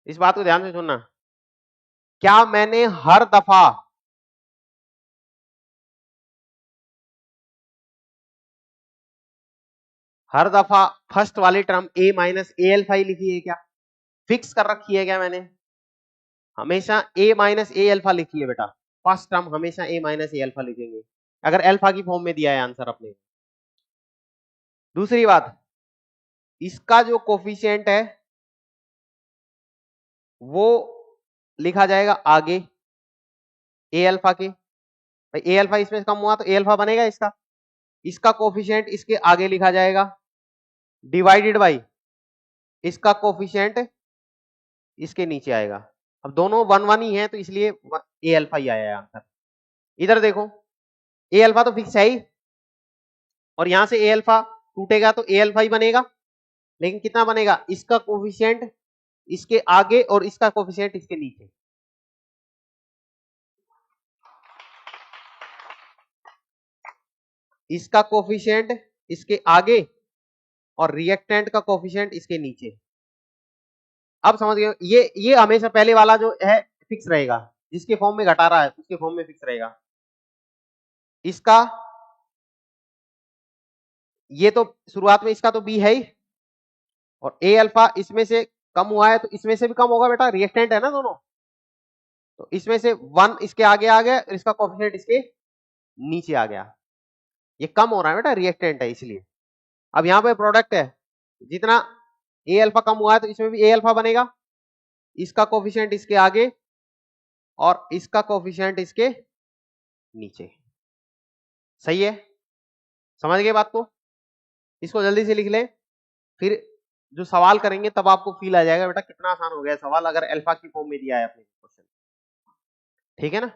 इस बात को ध्यान से सुनना। क्या मैंने हर दफा फर्स्ट वाली term a minus A alpha ही लिखी है क्या, फिक्स कर रखी है क्या मैंने? हमेशा a माइनस ए अल्फा लिखी है बेटा, फर्स्ट टर्म हमेशा a माइनस ए अल्फा लिखेंगे अगर अल्फा की फॉर्म में दिया है आंसर अपने। दूसरी बात, इसका जो कोफिशिएंट है वो लिखा जाएगा आगे ए अल्फा के। भाई ए अल्फा इसमें कम हुआ तो ए अल्फा बनेगा इसका, इसका कोफिशिएंट इसके आगे लिखा जाएगा डिवाइडेड बाई इसका कोफिशिएंट इसके नीचे आएगा। अब दोनों 1 1 ही है तो इसलिए ए अल्फा ही आया है आंसर। इधर देखो ए अल्फा तो फिक्स है ही, और यहां से ए अल्फा टूटेगा तो ए अल्फा ही बनेगा, लेकिन कितना बनेगा, इसका कोफिशिएंट इसके आगे और इसका कोफिशिएंट इसके नीचे। इसका कोफिशिएंट इसके आगे और रिएक्टेंट का कोफिशिएंट इसके नीचे। अब समझ गए, ये हमेशा पहले वाला जो है फिक्स रहेगा, जिसके फॉर्म में घटा रहा है उसके फॉर्म में फिक्स रहेगा। इसका ये तो शुरुआत में इसका तो बी है ही, और ए अल्फा इसमें से कम हुआ है तो इसमें से भी कम होगा बेटा, रिएक्टेंट है ना दोनों, तो इसमें से 1 इसके आगे आ गया और इसका कोफिशिएंट इसके नीचे आ गया। ये कम हो रहा है बेटा, रिएक्टेंट है इसलिए। अब यहां पे प्रोडक्ट है, जितना ए अल्फा कम हुआ है तो इसमें भी ए अल्फा बनेगा, इसका कोफिशिएंट इसके आगे और इसका कोफिशिएंट इसके नीचे। सही है, समझ गए बात को? इसको जल्दी से लिख लें, फिर जो सवाल करेंगे तब आपको फील आ जाएगा बेटा कितना आसान हो गया सवाल, अगर अल्फा की फॉर्म में दिया है अपने क्वेश्चन। ठीक है ना,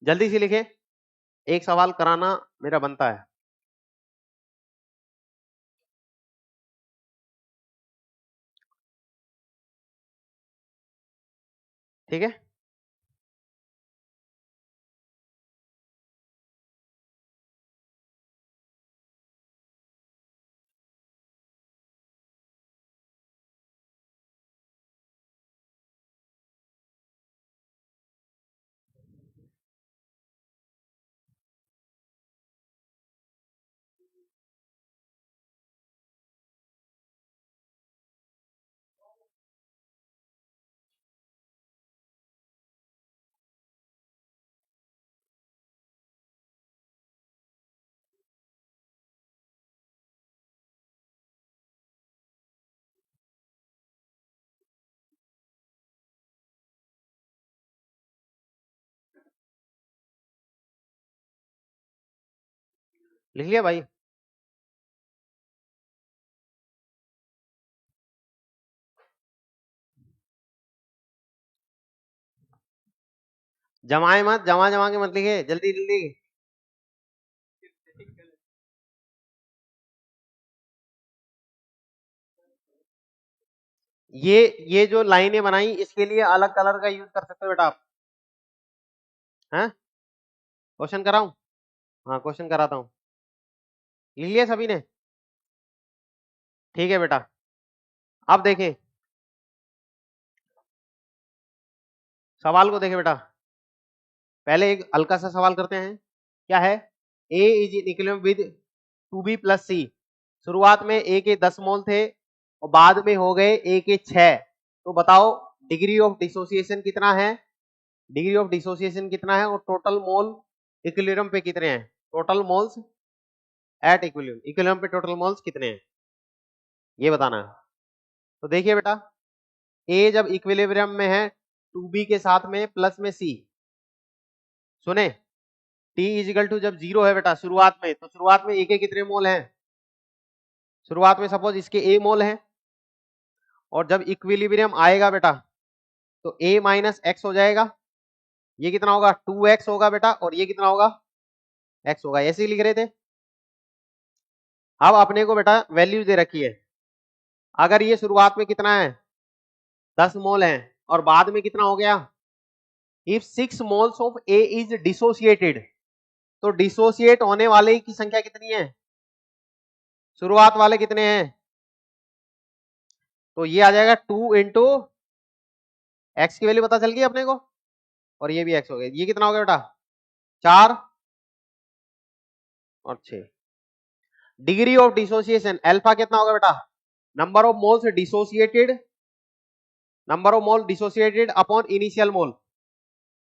जल्दी से लिखे, एक सवाल कराना मेरा बनता है। ठीक है, लिख लिया भाई? जमाए मत, जमा जमा के मत लिखे, जल्दी जल्दी। ये जो लाइनें बनाई इसके लिए अलग कलर का यूज कर सकते हो बेटा आप। हैं? क्वेश्चन कराऊं? हाँ क्वेश्चन कराता हूँ। लिख लिया सभी ने? ठीक है बेटा, अब देखें सवाल को, देखें बेटा। पहले एक हल्का सा सवाल करते हैं। क्या है? A is equilibrium with 2B plus C। शुरुआत में A के 10 मोल थे और बाद में हो गए A के 6। तो बताओ डिग्री ऑफ डिसोसिएशन कितना है? डिग्री ऑफ डिसोसिएशन कितना है और टोटल मोल इक्विलिब्रियम पे कितने हैं? Total moles at equilibrium, equilibrium पे टोटल मोल्स कितने हैं ये बताना है। तो देखिए बेटा, A जब इक्विलिब्रियम में है 2B के साथ में प्लस में C, सुने, T इजिकल टू जब 0 है बेटा शुरुआत में, तो शुरुआत में A के कितने मोल हैं? शुरुआत में सपोज इसके A मोल हैं, और जब इक्विलिब्रियम आएगा बेटा तो A माइनस एक्स हो जाएगा। ये कितना होगा? 2x होगा बेटा, और ये कितना होगा? x होगा। ऐसे ही लिख रहे थे। अब अपने को बेटा वैल्यू दे रखी है। अगर ये शुरुआत में कितना है? 10 मोल है, और बाद में कितना हो गया? If 6 moles of A is dissociated, तो डिसोसिएट होने वाले की संख्या कितनी है? शुरुआत वाले कितने हैं? तो ये आ जाएगा 2 इंटू एक्स की वैल्यू पता चल गई अपने को, और ये भी एक्स हो गया। ये कितना हो गया बेटा? 4 और 6। डिग्री ऑफ डिसोसिएशन अल्फा कितना होगा बेटा? Number of moles dissociated, number of mole dissociated upon initial mole,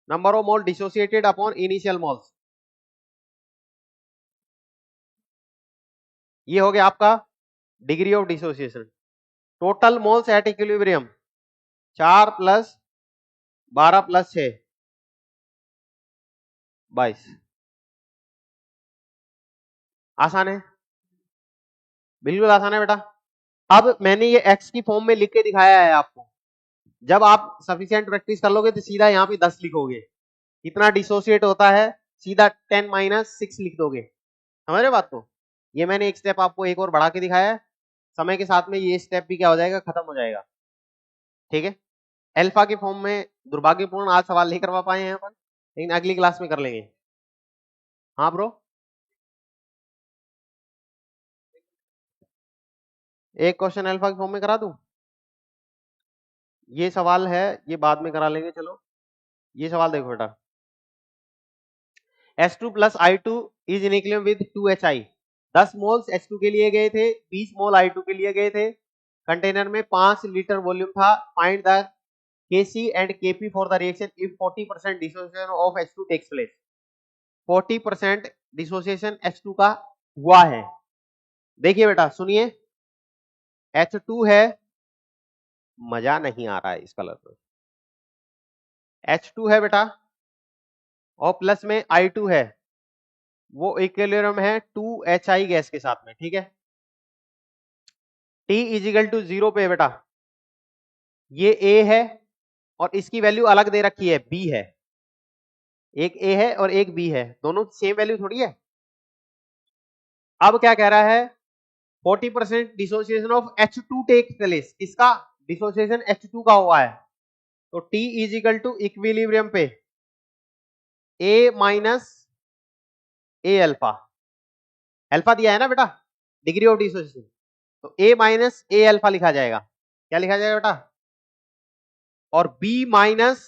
number of mole dissociated upon initial moles. ये हो गया आपका degree of dissociation. Total moles at equilibrium 4 plus 12 plus 6 22। आसान है, बिल्कुल आसान है बेटा। अब मैंने ये x की फॉर्म में लिख के दिखाया है आपको। जब आप सफिशिएंट प्रैक्टिस कर लोगे तो सीधा यहाँ पे 10 लिखोगे। कितना डिसोसिएट होता है सीधा 10 माइनस 6 लिख दोगे। समझ रहे बात को? ये मैंने एक स्टेप आपको एक और बढ़ा के दिखाया है। समय के साथ में ये स्टेप भी क्या हो जाएगा? खत्म हो जाएगा। ठीक है? अल्फा के फॉर्म में दुर्भाग्यपूर्ण आज सवाल नहीं करवा पाए हैं अपन, लेकिन अगली क्लास में कर लेंगे। हाँ ब्रो, एक क्वेश्चन अल्फा के फॉर्म में करा दूं? ये सवाल है, ये बाद में करा लेंगे। चलो ये सवाल देखो बेटा, H2 plus I2 is in equilibrium with 2HI। 10 moles H2 के लिए गए थे, 20 मोल I2 के लिए गए थे। कंटेनर में 5 लीटर वॉल्यूम था। Find the Kc and Kp for the reaction if 40% dissociation of H2 takes place। 40% dissociation H2 का हुआ है। देखिए बेटा सुनिए, H2 है, मजा नहीं आ रहा है इस कलर में। H2 है बेटा, और प्लस में I2 है, वो इक्विलिब्रियम है 2HI गैस के साथ में। ठीक है? T इजिकल टू 0 पे बेटा ये A है, और इसकी वैल्यू अलग दे रखी है, B है। एक A है और एक B है, दोनों सेम वैल्यू थोड़ी है। अब क्या कह रहा है? 40% dissociation of H2 take place. किसका डिसोसिएशन? H2 का हुआ है। तो T इजिकल टू इक्विलिब्रियम पे A minus A alpha. Alpha दिया है ना बेटा, डिग्री ऑफ डिसोसिएशन, तो A माइनस A अल्फा लिखा जाएगा। क्या लिखा जाएगा बेटा? और B माइनस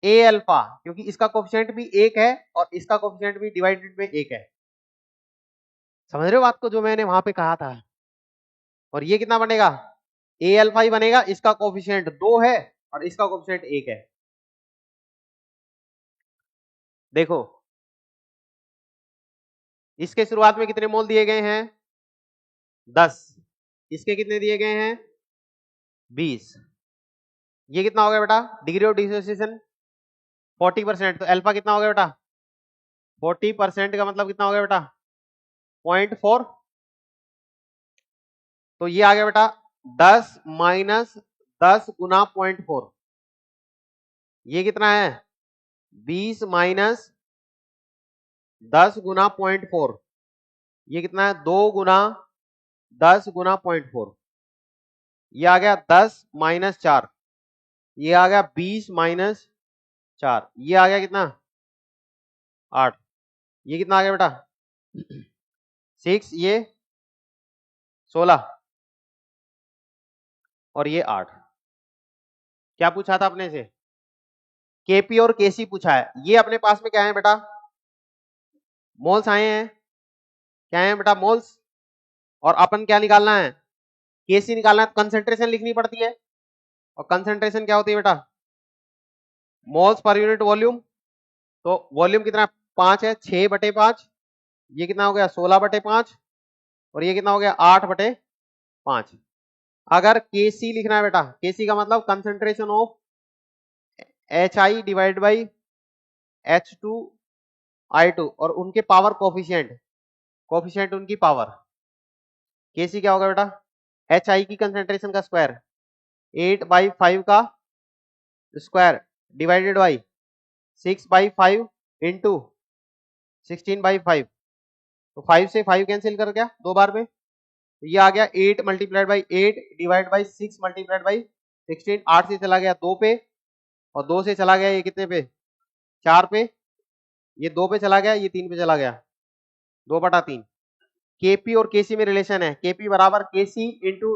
A अल्फा, क्योंकि इसका कोफिशिएंट भी 1 है और इसका कोफिशिएंट भी डिवाइडेड में 1 है। समझ रहे हो बात को, जो मैंने वहां पे कहा था? और ये कितना बनेगा? A अल्फा ही बनेगा, इसका कोफिशिएंट 2 है और इसका कोफिशिएंट 1 है। देखो इसके शुरुआत में कितने मोल दिए गए हैं? 10। इसके कितने दिए गए हैं? 20। ये कितना हो गया बेटा? डिग्री ऑफ डिसोसिएशन 40%, तो अल्फा कितना हो गया बेटा? 40% का मतलब कितना हो गया बेटा? 0.4, तो ये आ गया बेटा 10 माइनस 10 गुना 0.4, ये कितना है 20 माइनस 10 गुना 0.4, ये कितना है 2 गुना 10 गुना 0.4, ये आ गया 10 माइनस 4, ये आ गया 20 माइनस 4, ये आ गया कितना 8, ये कितना आ गया बेटा 6, ये 16 और ये 8। क्या पूछा था अपने से केपी और केसी पूछा है। ये अपने पास में क्या है बेटा मोल्स आए हैं, क्या है बेटा मोल्स, और अपन क्या निकालना है केसी निकालना है, कंसेंट्रेशन लिखनी पड़ती है, और कंसेंट्रेशन क्या होती है बेटा मोल्स पर यूनिट वॉल्यूम, तो वॉल्यूम कितना 5 है 6/5, ये कितना हो गया 16/5, और ये कितना हो गया 8/5। अगर केसी लिखना है बेटा, केसी का मतलब concentration of HI divide by H2I2 और उनके पावर कोफिशिएंट उनकी पावर, केसी क्या होगा बेटा HI की कंसेंट्रेशन का स्क्वायर 8/5 का स्क्वायर डिवाइडेड बाई 6/5 इंटू 16/5, तो 5 से 5 कैंसिल कर गया 2 बार में, तो ये आ गया 8 multiplied by 8 divide by 6 multiplied by 16, 8 से चला गया 2 पे, और 2 से चला गया ये कितने पे 4 पे, ये 2 पे चला गया, ये 3 पे चला गया 2/3। केपी और केसी में रिलेशन है, केपी बराबर KC into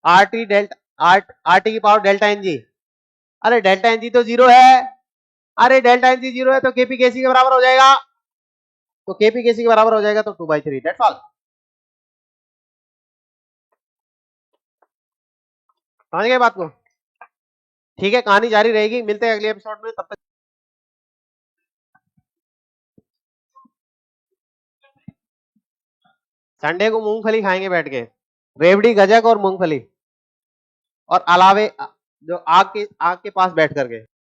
RT delta RT की पावर डेल्टा एनजी, अरे डेल्टा एनजी तो 0 है, अरे डेल्टा एनजी 0 है तो केपी केसी के बराबर हो जाएगा, तो केपी केसी के बराबर हो जाएगा, तो 2/3, दैट्स ऑल। समझ गए बात को, ठीक है कहानी जारी रहेगी, मिलते हैं अगले एपिसोड में, तब तक संडे को मूंगफली खाएंगे बैठ के, रेवड़ी गजक और मूंगफली, और अलावे जो आग के पास बैठ करके।